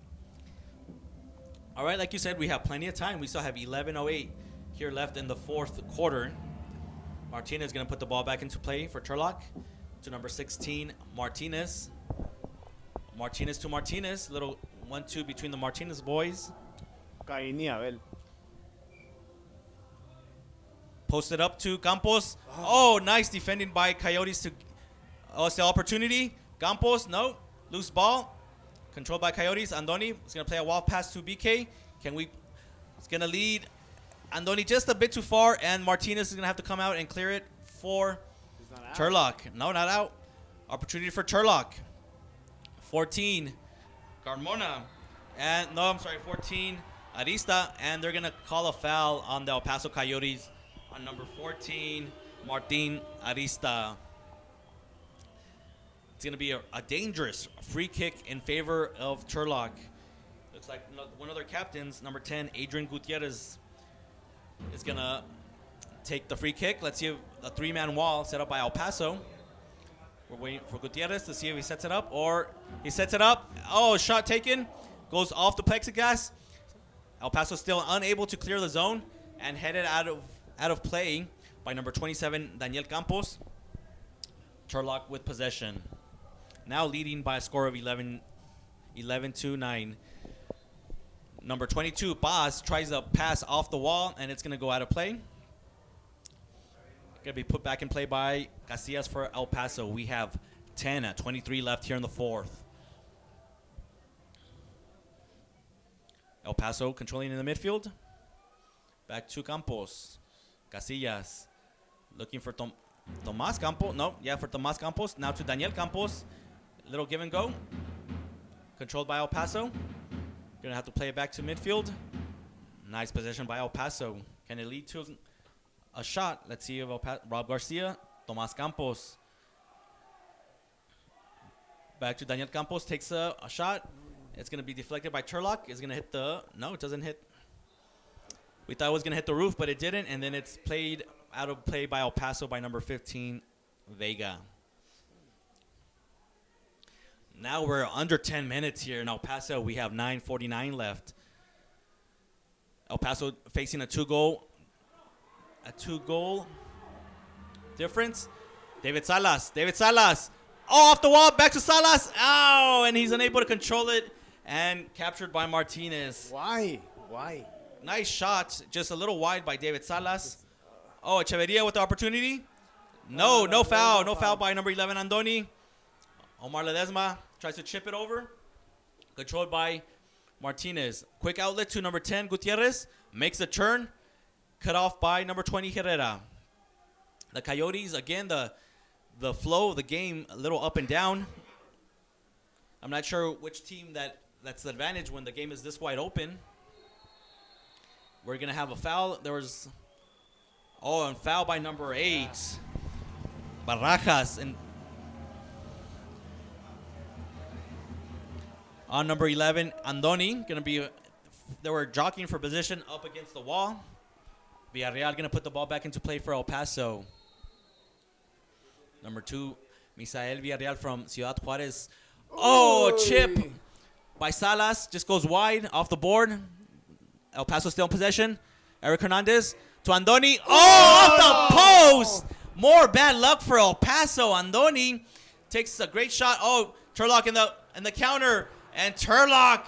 All right, like you said, we have plenty of time. We still have 11:08 here left in the fourth quarter. Martinez is going to put the ball back into play for Turlock to number 16, Martinez. Martinez to Martinez. Little 1-2 between the Martinez boys. Posted up to Campos. Oh, nice defending by Coyotes to... Oh, it's the opportunity. Campos, no. Loose ball. Controlled by Coyotes. Andoni is going to play a wall pass to BK. It's going to lead Andoni just a bit too far, and Martinez is going to have to come out and clear it for Turlock. No, not out. Opportunity for Turlock. 14, Carmona. And, no, I'm sorry, 14, Arista. And they're going to call a foul on the El Paso Coyotes on number 14, Martin Arista. It's going to be a dangerous free kick in favor of Turlock. Looks like one of their captains, number 10, Adrian Gutierrez, is going to take the free kick. Let's see if a 3-man wall set up by El Paso. We're waiting for Gutierrez to see if he sets it up, or he sets it up. Oh, shot taken. Goes off the plexiglass. El Paso still unable to clear the zone and headed out of play by number 27, Daniel Campos. Turlock with possession. Now leading by a score of 11-9. Number 22, Paz, tries a pass off the wall, and it's going to go out of play. Going to be put back in play by Casillas for El Paso. We have 10:23 left here in the fourth. El Paso controlling in the midfield. Back to Campos. Casillas looking for Tomas Campos. No, yeah, for Tomas Campos. Now to Daniel Campos. Little give and go. Controlled by El Paso. Going to have to play it back to midfield. Nice possession by El Paso. Can it lead to a shot? Let's see if Rob Garcia, Tomas Campos. Back to Daniel Campos. Takes a shot. It's going to be deflected by Turlock. It's going to hit no, it doesn't hit. We thought it was going to hit the roof, but it didn't. And then it's played out of play by El Paso by number 15, Vega. Now we're under 10 minutes here in El Paso. We have 9:49 left. El Paso facing a two-goal difference. David Salas. Oh, off the wall, back to Salas. Oh, and he's unable to control it and captured by Martinez. Why? Nice shot, just a little wide by David Salas. Oh, Echeverria with the opportunity. No foul. No foul by number 11, Andoni. Omar Ledesma tries to chip it over. Controlled by Martinez. Quick outlet to number 10, Gutierrez. Makes the turn. Cut off by number 20, Herrera. The Coyotes, again, the flow of the game, a little up and down. I'm not sure which team that's the advantage when the game is this wide open. We're going to have a foul. There was, and foul by number 8, Barajas. And on number 11, Andoni, they were jockeying for position up against the wall. Villarreal going to put the ball back into play for El Paso. Number 2, Misael Villarreal from Ciudad Juarez. Chip by Salas. Just goes wide off the board. El Paso still in possession. Eric Hernandez to Andoni. Off the post. More bad luck for El Paso. Andoni takes a great shot. Turlock in the counter. And Turlock,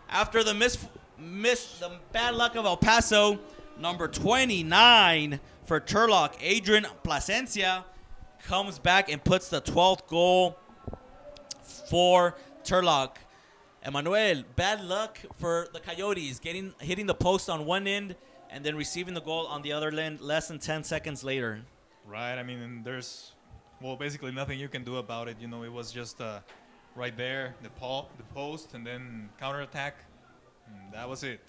after the the bad luck of El Paso, number 29 for Turlock, Adrian Plasencia, comes back and puts the 12th goal for Turlock. Emmanuel, bad luck for the Coyotes, hitting the post on one end and then receiving the goal on the other end less than 10 seconds later. Right. I mean, and there's, basically nothing you can do about it. It was just right there, the post, and then counterattack. That was it.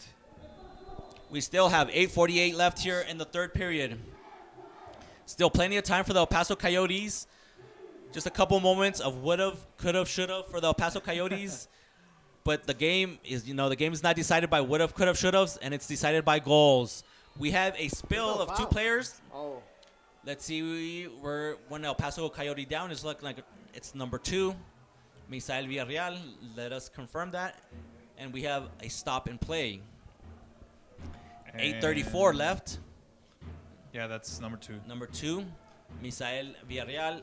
We still have 8:48 left here in the third period. Still plenty of time for the El Paso Coyotes. Just a couple moments of would've, could've, should've for the El Paso Coyotes. But the game is not decided by would've, could've, should've, and it's decided by goals. We have a spill of 2 players. Let's see when El Paso Coyote down is looking like it's number 2, Misael Villarreal. Let us confirm that. And we have a stop and play. 8:34 left. Yeah, that's number 2. Number 2, Misael Villarreal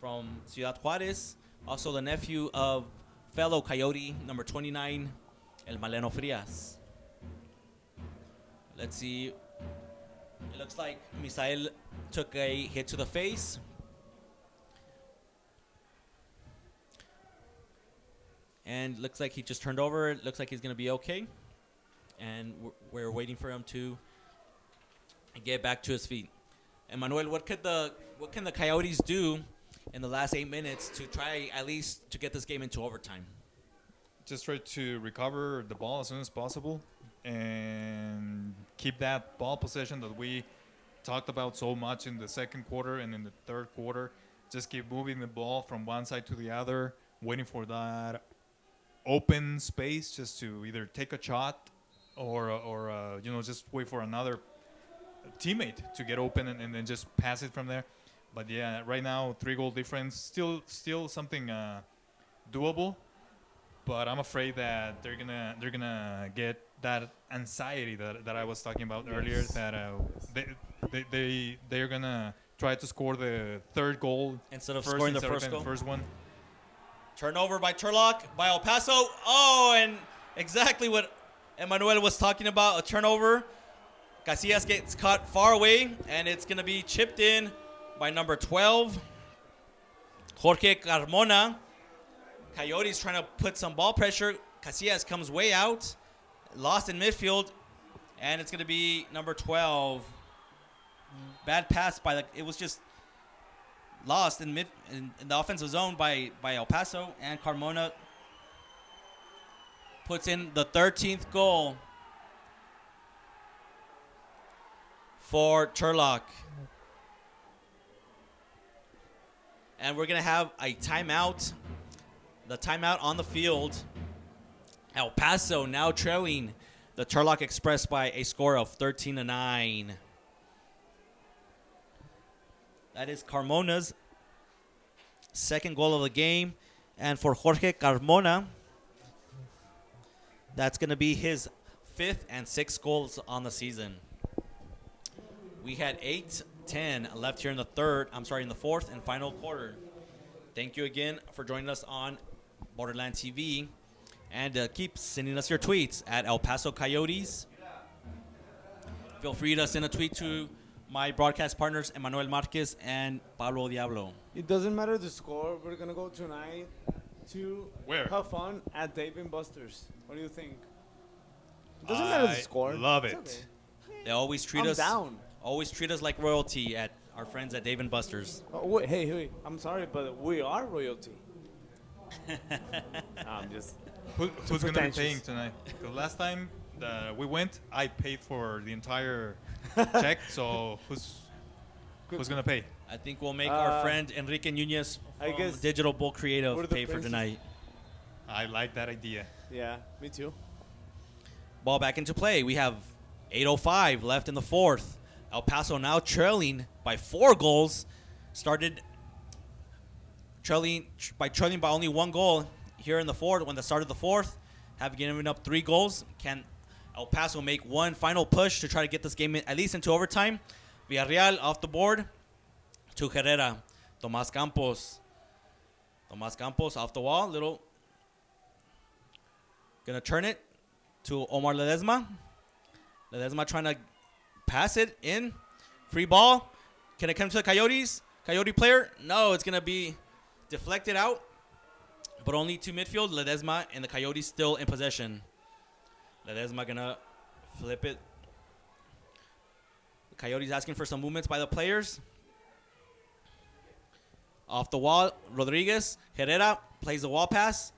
from Ciudad Juarez. Also the nephew of fellow Coyote, number 29, El Maleno Frias. Let's see. It looks like Misael took a hit to the face. And looks like he just turned over. It looks like he's going to be okay. And we're waiting for him to get back to his feet. Emmanuel, what can the Coyotes do in the last 8 minutes to try at least to get this game into overtime? Just try to recover the ball as soon as possible and keep that ball possession that we talked about so much in the second quarter and in the third quarter. Just keep moving the ball from one side to the other, waiting for that open space just to either take a shot or just wait for another teammate to get open and then just pass it from there. But yeah, right now 3-goal difference, still something doable. But I'm afraid that they're gonna get that anxiety that I was talking about earlier. That they're gonna try to score the third goal instead of scoring the first goal. First one. Turnover by Turlock, by El Paso. And exactly what Emmanuel was talking about, a turnover. Casillas gets caught far away, and it's going to be chipped in by number 12, Jorge Carmona. Coyotes trying to put some ball pressure. Casillas comes way out, lost in midfield, and it's going to be number 12. Bad pass it was just lost in the offensive zone by El Paso, and Carmona puts in the 13th goal for Turlock. And we're going to have a timeout. The timeout on the field. El Paso now trailing the Turlock Express by a score of 13-9. That is Carmona's second goal of the game. And for Jorge Carmona, that's going to be his 5th and 6th goals on the season. We had 8:10 left here in the in the 4th and final quarter. Thank you again for joining us on Borderland TV. And keep sending us your tweets at El Paso Coyotes. Feel free to send a tweet to my broadcast partners, Emmanuel Marquez and Pablo Diablo. It doesn't matter the score. We're going to go tonight to Where? have fun at Dave & Buster's. What do you think? It doesn't matter the score. Love It's it. okay. They always treat I'm us down. always treat us like royalty at our friends at Dave & Buster's. Oh, wait, hey, I'm sorry, but we are royalty. I'm just... Who's going to be pretentious. paying tonight? Because last time we went, I paid for the entire check. So who's going to pay? I think we'll make our friend Enrique Nunez I from guess Digital Bull we're Creative the pay for princes. tonight. I like that idea. Yeah, me too. Ball back into play. We have 8:05 left in the 4th. El Paso now trailing by 4 goals. Started trailing by only 1 goal here in the 4th. When they started the 4th, have given up 3 goals. Can El Paso make one final push to try to get this game at least into overtime? Villarreal off the board to Herrera. Tomas Campos off the wall. Gonna turn it to Omar Ledesma. Ledesma trying to pass it in. Free ball. Can it come to the Coyotes? Coyote player? No, it's gonna be deflected out. But only to midfield. Ledesma and the Coyotes still in possession. Ledesma gonna flip it. The Coyotes asking for some movements by the players. Off the wall, Rodriguez. Herrera plays the wall pass.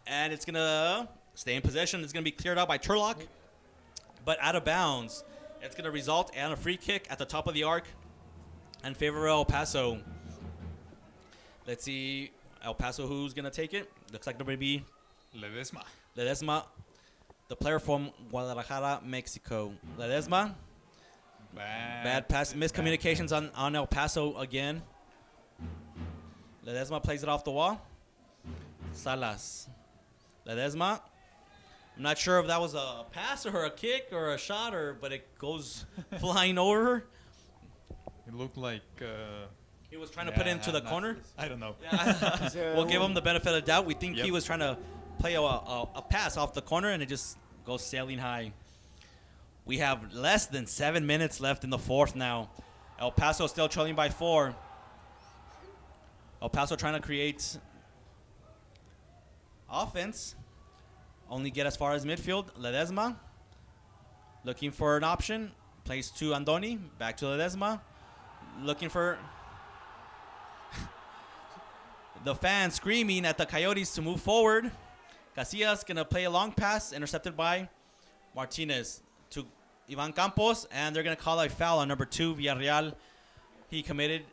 And it's gonna stay in possession. It's gonna be cleared out by Turlock. But out of bounds. It's gonna result in a free kick at the top of the arc in favor of El Paso. Let's see El Paso who's gonna take it. Looks like they're gonna be Ledesma, the player from Guadalajara, Mexico. Ledesma. Bad pass. Miscommunications on El Paso again. Ledesma plays it off the wall. Salas. Ledesma. I'm not sure if that was a pass or a kick or a shot, but it goes flying over. It looked like... He was trying to put it into the corner. I don't know. We'll give him the benefit of the doubt. We think he was trying to play a pass off the corner, and it just goes sailing high. We have less than 7 minutes left in the 4th now. El Paso still trailing by 4. El Paso trying to create offense. Only get as far as midfield. Ledesma looking for an option. Plays to Andoni. Back to Ledesma. Looking for the fans screaming at the Coyotes to move forward. Casillas going to play a long pass. Intercepted by Martinez to Ivan Campos. And they're going to call a foul on number 2, Villarreal. He committed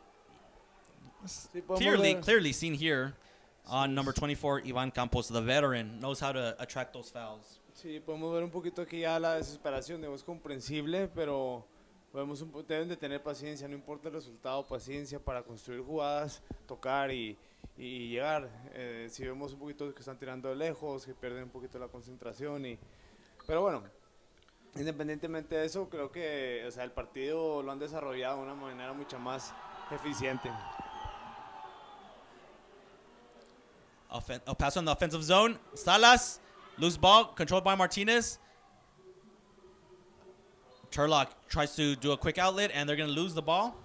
clearly seen here on number 24, Ivan Campos, the veteran, knows how to attract those fouls. Sí, podemos ver un poquito aquí ya la desesperación, es comprensible, pero deben de tener paciencia, no importa el resultado, paciencia para construir jugadas, tocar y llegar. Si vemos un poquito que están tirando de lejos, que pierden un poquito la concentración, pero bueno, independientemente de eso, creo que el partido lo han desarrollado de una manera mucho más eficiente. A pass on the offensive zone. Salas, loose ball, controlled by Martinez. Turlock tries to do a quick outlet, and they're going to lose the ball.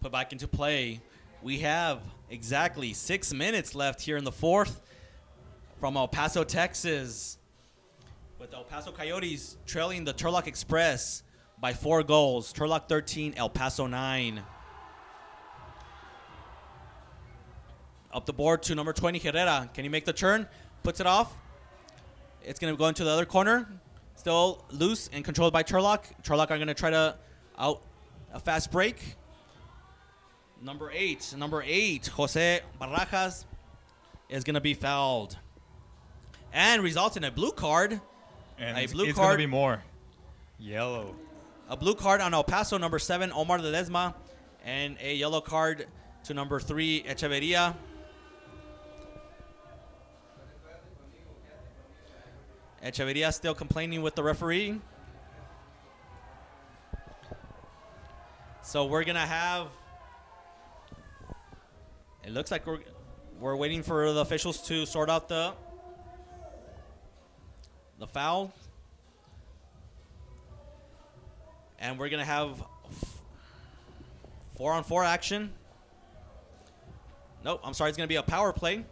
Put back into play. We have exactly 6 minutes left here in the 4th from El Paso, Texas. With El Paso Coyotes trailing the Turlock Express by 4 goals. Turlock 13, El Paso 9. Up the board to number 20, Herrera. Can he make the turn? Puts it off. It's going to go into the other corner. Still loose and controlled by Turlock. Turlock are going to try to out a fast break. Number 8, Jose Barajas is going to be fouled. And result in a blue card. And a blue it's card. going to be more. Yellow. A blue card on El Paso, number 7, Omar Ledesma. And a yellow card to number 3, Echeverria. Echeverria still complaining with the referee. So we're going to have... It looks like we're waiting for the officials to sort out the foul. And we're going to have 4-on-4 action. Nope, I'm sorry. It's going to be a power play.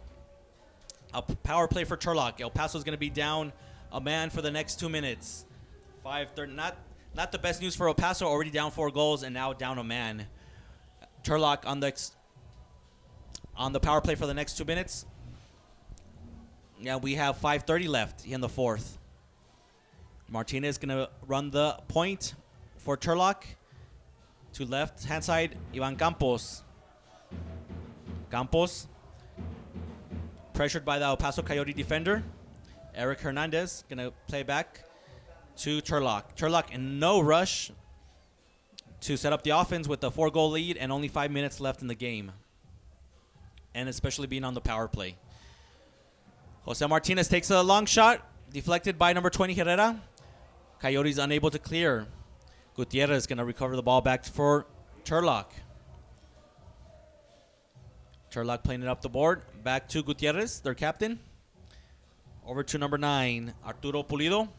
A power play for Turlock. El Paso is going to be down a man for the next 2 minutes. 5:30. Not the best news for El Paso. Already down 4 goals and now down a man. Turlock on the power play for the next 2 minutes. Yeah, we have 5:30 left in the fourth. Martinez going to run the point for Turlock. To left hand side, Ivan Campos. Campos, pressured by the El Paso Coyote defender. Eric Hernandez going to play back to Turlock. Turlock in no rush to set up the offense with a 4-goal lead and only 5 minutes left in the game. And especially being on the power play. Jose Martinez takes a long shot, deflected by number 20 Herrera. Coyotes unable to clear. Gutierrez is going to recover the ball back for Turlock. Turlock playing it up the board. Back to Gutierrez, their captain. Over to number 9, Arturo Pulido.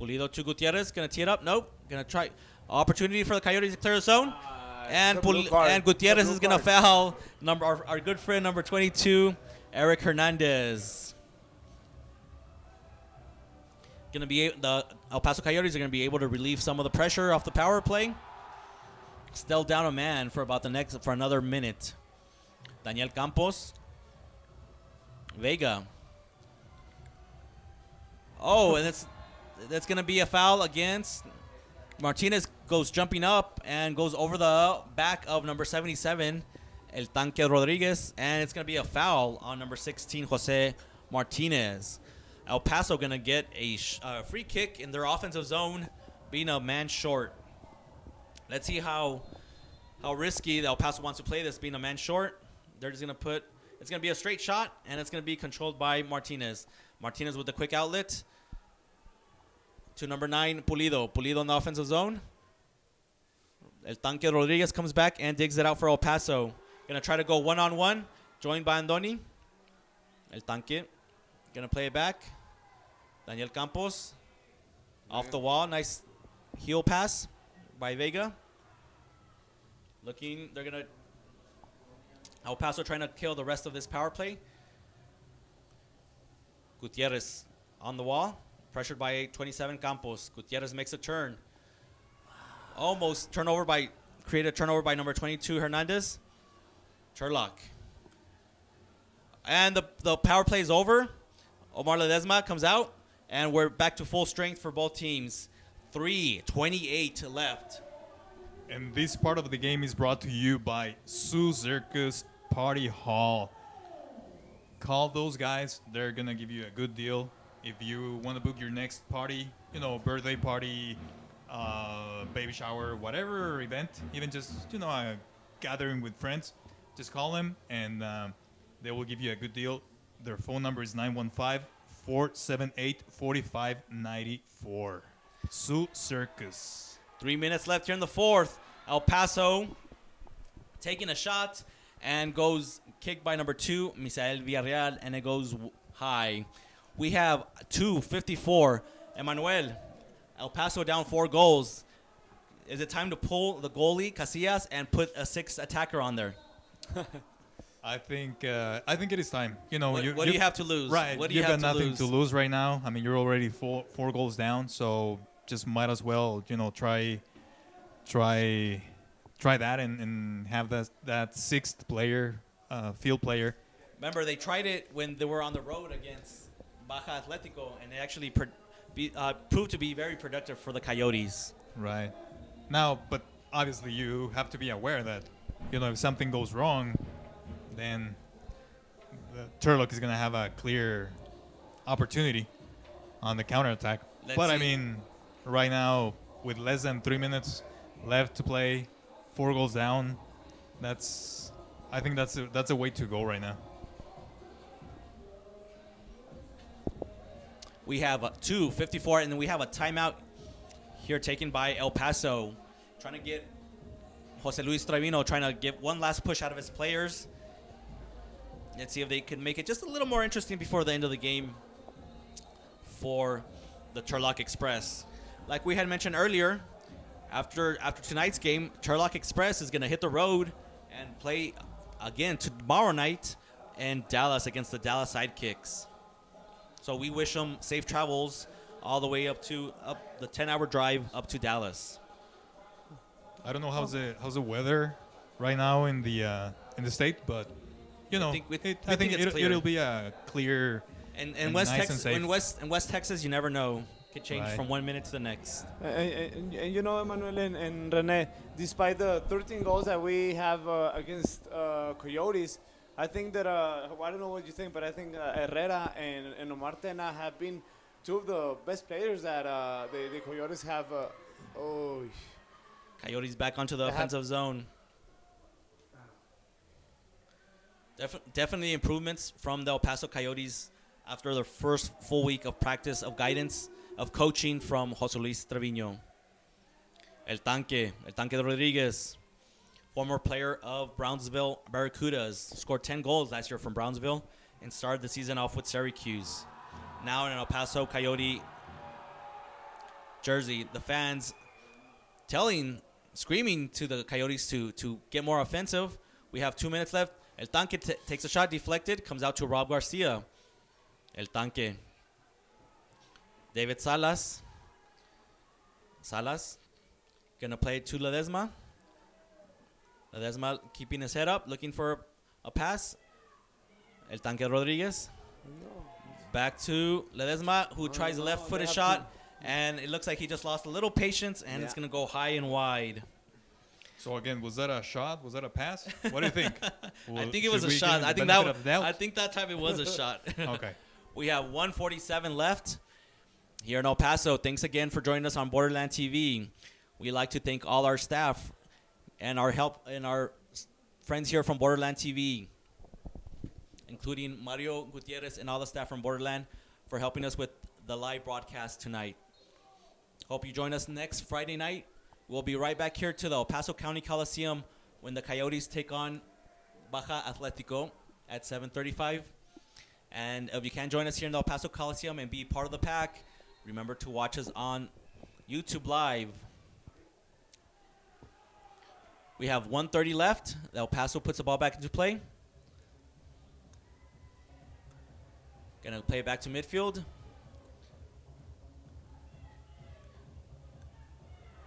Pulido to Gutierrez. Going to tee it up. Nope. Going to try. Opportunity for the Coyotes to clear the zone. And Gutierrez is going to foul our good friend, number 22, Eric Hernandez. The El Paso Coyotes are going to be able to relieve some of the pressure off the power play. Still down a man for another minute. Daniel Campos. Vega. Oh, and that's going to be a foul against Martinez. Goes jumping up and goes over the back of number 77, El Tanque Rodriguez, and it's going to be a foul on number 16, Jose Martinez. El Paso going to get a free kick in their offensive zone, being a man short. Let's see how risky the El Paso wants to play this, being a man short. They're just going to it's going to be a straight shot, and it's going to be controlled by Martinez. Martinez with the quick outlet to number 9, Pulido. Pulido in the offensive zone. El Tanque Rodriguez comes back and digs it out for El Paso. Going to try to go one-on-one, joined by Andoni. El Tanque going to play it back. Daniel Campos off the wall. Nice heel pass by Vega. They're going to... El Paso trying to kill the rest of this power play. Gutierrez on the wall. Pressured by 27 Campos. Gutierrez makes a turn. Almost create a turnover by number 22 Hernandez. Turlock. And the power play is over. Omar Ledesma comes out. And we're back to full strength for both teams. 3:28 left. And this part of the game is brought to you by Sioux Circus Party Hall. Call those guys. They're going to give you a good deal. If you want to book your next party, birthday party, baby shower, whatever event, even just, a gathering with friends, just call them and they will give you a good deal. Their phone number is 915-478-4594. Sioux Circus. 3 minutes left here in the fourth. El Paso taking a shot and goes kicked by number 2, Misael Villarreal, and it goes high. We have 2:54. Emmanuel, El Paso down 4 goals. Is it time to pull the goalie, Casillas, and put a 6th attacker on there? I think it is time. What do you have to lose? Right. What do You've have got to nothing lose? to lose right now. I mean, you're already 4 goals down, so just might as well, try that and have that 6th player, field player. Remember, they tried it when they were on the road against Baja Atletico, and it actually proved to be very productive for the Coyotes. Right. Now, but obviously you have to be aware that, if something goes wrong, then the Turlock is going to have a clear opportunity on the counterattack. I mean, right now, with less than 3 minutes left to play, 4 goals down, I think that's a way to go right now. We have 2:54, and then we have a timeout here taken by El Paso, trying to get Jose Luis Trevino trying to give one last push out of his players. Let's see if they can make it just a little more interesting before the end of the game for the Turlock Express. Like we had mentioned earlier, after tonight's game, Turlock Express is going to hit the road and play again tomorrow night in Dallas against the Dallas Sidekicks. So we wish them safe travels all the way up the 10-hour drive up to Dallas. I don't know how's the weather right now in the state, but you know, I think it'll be a clear and West nice Texas, in West Texas, you never know. It can change from 1 minute to the next. And you know, Emmanuel and Rene, despite the 13 goals that we have against Coyotes, I think that, I don't know what you think, but I think Herrera and Omar Tena have been two of the best players that the Coyotes have. Coyotes back onto the offensive zone. Definitely improvements from the El Paso Coyotes after their first full week of practice, of guidance, of coaching from Jose Luis Trevino. El Tanque Rodriguez, former player of Brownsville Barracudas, scored 10 goals last year from Brownsville and started the season off with Syracuse. Now in an El Paso Coyote jersey, the fans screaming to the Coyotes to get more offensive. We have 2 minutes left. El Tanque takes a shot, deflected, comes out to Rob Garcia. El Tanque. David Salas, gonna play to Ledesma. Ledesma keeping his head up, looking for a pass. El Tanque Rodriguez. Back to Ledesma, who tries a left-footed shot, and it looks like he just lost a little patience, and it's gonna go high and wide. So again, was that a shot? Was that a pass? What do you think? I think it was a shot. I think that time it was a shot. Okay. We have 1:47 left here in El Paso. Thanks again for joining us on Borderland TV. We'd like to thank all our staff and our friends here from Borderland TV, including Mario Gutierrez and all the staff from Borderland, for helping us with the live broadcast tonight. Hope you join us next Friday night. We'll be right back here to the El Paso County Coliseum when the Coyotes take on Baja Atletico at 7:35. And if you can join us here in the El Paso Coliseum and be part of the pack, remember to watch us on YouTube Live. We have 1:30 left. El Paso puts the ball back into play. Gonna play it back to midfield.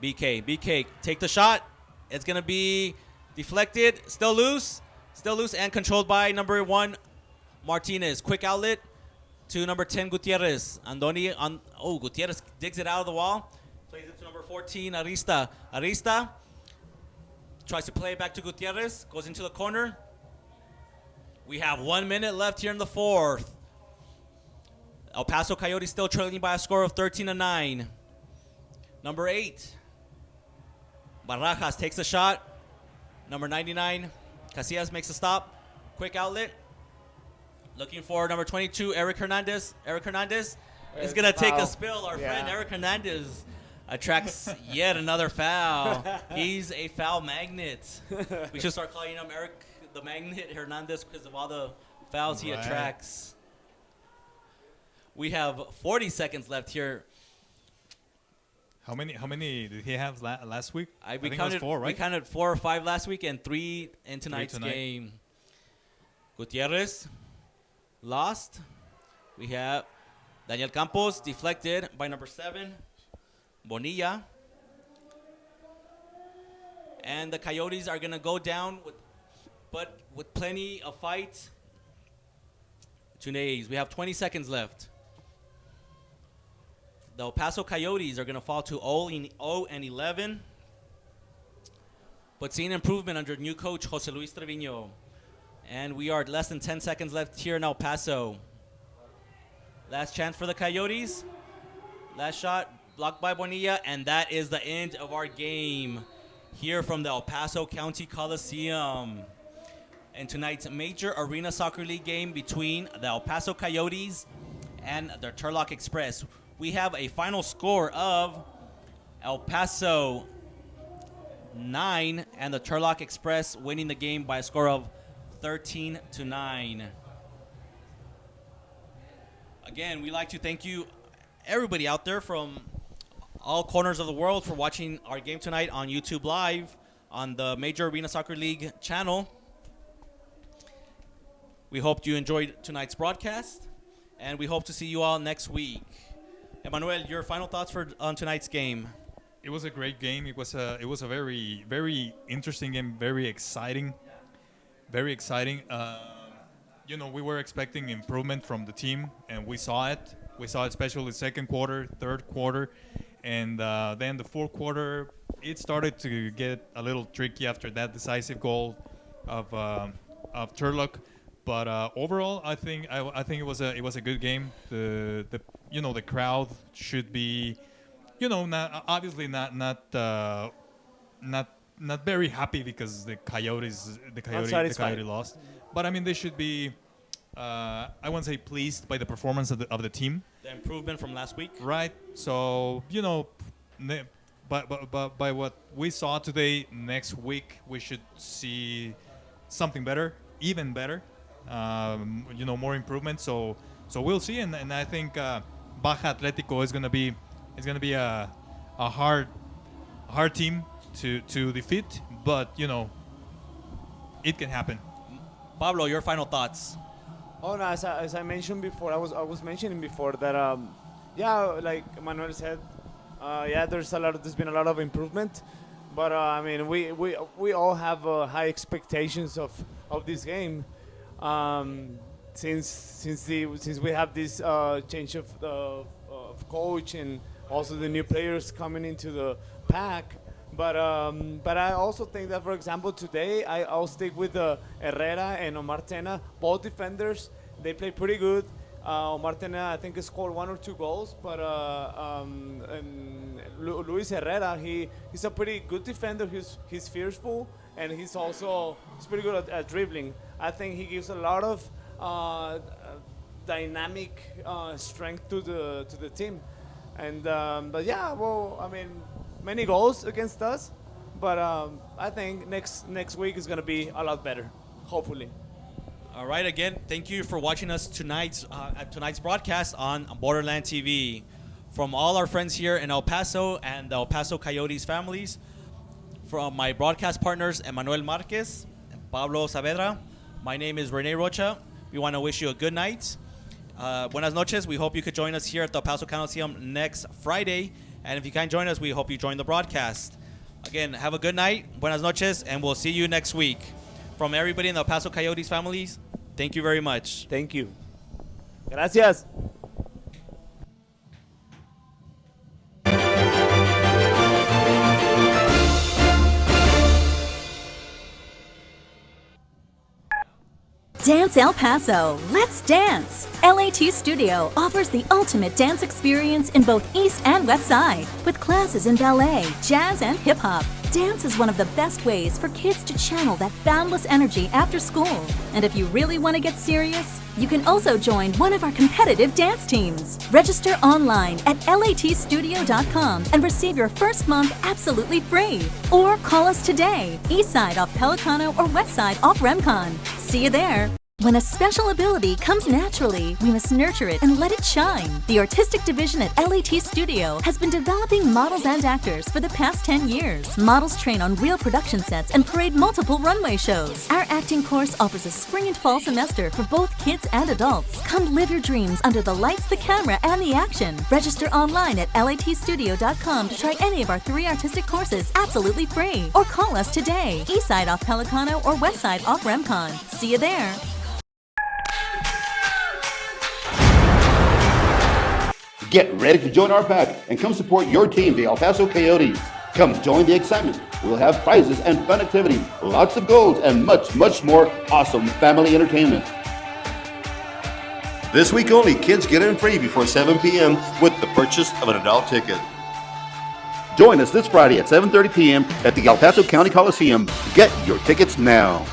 BK, take the shot. It's gonna be deflected. Still loose, and controlled by number 1, Martinez. Quick outlet to number 10, Gutierrez. Gutierrez digs it out of the wall. Plays it to number 14, Arista. Arista tries to play it back to Gutierrez. Goes into the corner. We have 1 minute left here in the fourth. El Paso Coyotes still trailing by a score of 13-9. Number 8, Barajas takes a shot. Number 99, Casillas makes a stop. Quick outlet. Looking for number 22, Eric Hernandez. Eric Hernandez is going to take a spill. Our friend Eric Hernandez attracts yet another foul. He's a foul magnet. We should start calling him Eric the Magnet Hernandez because of all the fouls he attracts. We have 40 seconds left here. How many did he have last week? I think counted, it was 4, right? We counted 4 or 5 last week and 3 in tonight's game. Gutierrez lost. We have Daniel Campos deflected by number 7, Bonilla. And the Coyotes are going to go down with plenty of fight. We have 20 seconds left. The El Paso Coyotes are going to fall to 0-11, but seeing improvement under new coach Jose Luis Trevino. And we are less than 10 seconds left here in El Paso. Last chance for the Coyotes. Last shot blocked by Bonilla, and that is the end of our game here from the El Paso County Coliseum. And tonight's major Arena Soccer League game between the El Paso Coyotes and the Turlock Express. We have a final score of El Paso 9 and the Turlock Express winning the game by a score of 13-9. Again, we'd like to thank you, everybody out there from all corners of the world, for watching our game tonight on YouTube Live on the Major Arena Soccer League channel. We hope you enjoyed tonight's broadcast, and we hope to see you all next week. Emmanuel, your final thoughts on tonight's game? It was a great game. It was a very, very interesting game, very exciting. Very exciting. We were expecting improvement from the team, and we saw it. We saw it especially second quarter, third quarter, and then the fourth quarter, it started to get a little tricky after that decisive goal of Turlock. But overall, I think it was a good game. The crowd should be, obviously not very happy because the Coyote lost. But I mean, they should be, I wouldn't say pleased by the performance of the team. The improvement from last week. Right. So but by what we saw today, next week we should see something better, even better. More improvement. So we'll see, and I think Baja Atletico is gonna be a hard team to defeat, but it can happen. Pablo, your final thoughts? Oh no, as I mentioned before, I was mentioning before that like Manuel said, there's been a lot of improvement, but I mean we all have high expectations of this game. Since we have this change of coach and also the new players coming into the pack, but I also think that, for example, today I'll stick with Herrera and Omar Tena, both defenders. They play pretty good. Omar Tena, I think, has scored 1 or 2 goals, but and Luis Herrera, he's a pretty good defender. He's fearful, and he's pretty good at dribbling. I think he gives a lot of dynamic strength to the team, and many goals against us, but I think next week is gonna be a lot better, hopefully. All right. Again, thank you for watching us tonight's broadcast on Borderland TV. From all our friends here in El Paso and the El Paso Coyotes families, from my broadcast partners Emmanuel Marquez and Pablo Saavedra, my name is Rene Rocha. We want to wish you a good night. Buenas noches. We hope you could join us here at the El Paso Coliseum next Friday. And if you can't join us, we hope you join the broadcast. Again, have a good night. Buenas noches. And we'll see you next week. From everybody in the El Paso Coyotes families, thank you very much. Thank you. Gracias. Dance El Paso. Let's dance. LAT Studio offers the ultimate dance experience in both East and West Side, with classes in ballet, jazz, and hip hop. Dance is one of the best ways for kids to channel that boundless energy after school. And if you really want to get serious, you can also join one of our competitive dance teams. Register online at latstudio.com and receive your first month absolutely free. Or call us today, East Side off Pelicano or West Side off Remcon. See you there. When a special ability comes naturally, we must nurture it and let it shine. The artistic division at LAT Studio has been developing models and actors for the past 10 years. Models train on real production sets and parade multiple runway shows. Our acting course offers a spring and fall semester for both kids and adults. Come live your dreams under the lights, the camera, and the action. Register online at latstudio.com to try any of our 3 artistic courses absolutely free. Or call us today, East Side off Pelicano or West Side off Remcon. See you there. Get ready to join our pack and come support your team, the El Paso Coyotes. Come join the excitement. We'll have prizes and fun activity, lots of goals, and much, much more awesome family entertainment. This week only, kids get in free before 7 p.m. with the purchase of an adult ticket. Join us this Friday at 7:30 p.m. at the El Paso County Coliseum. Get your tickets now.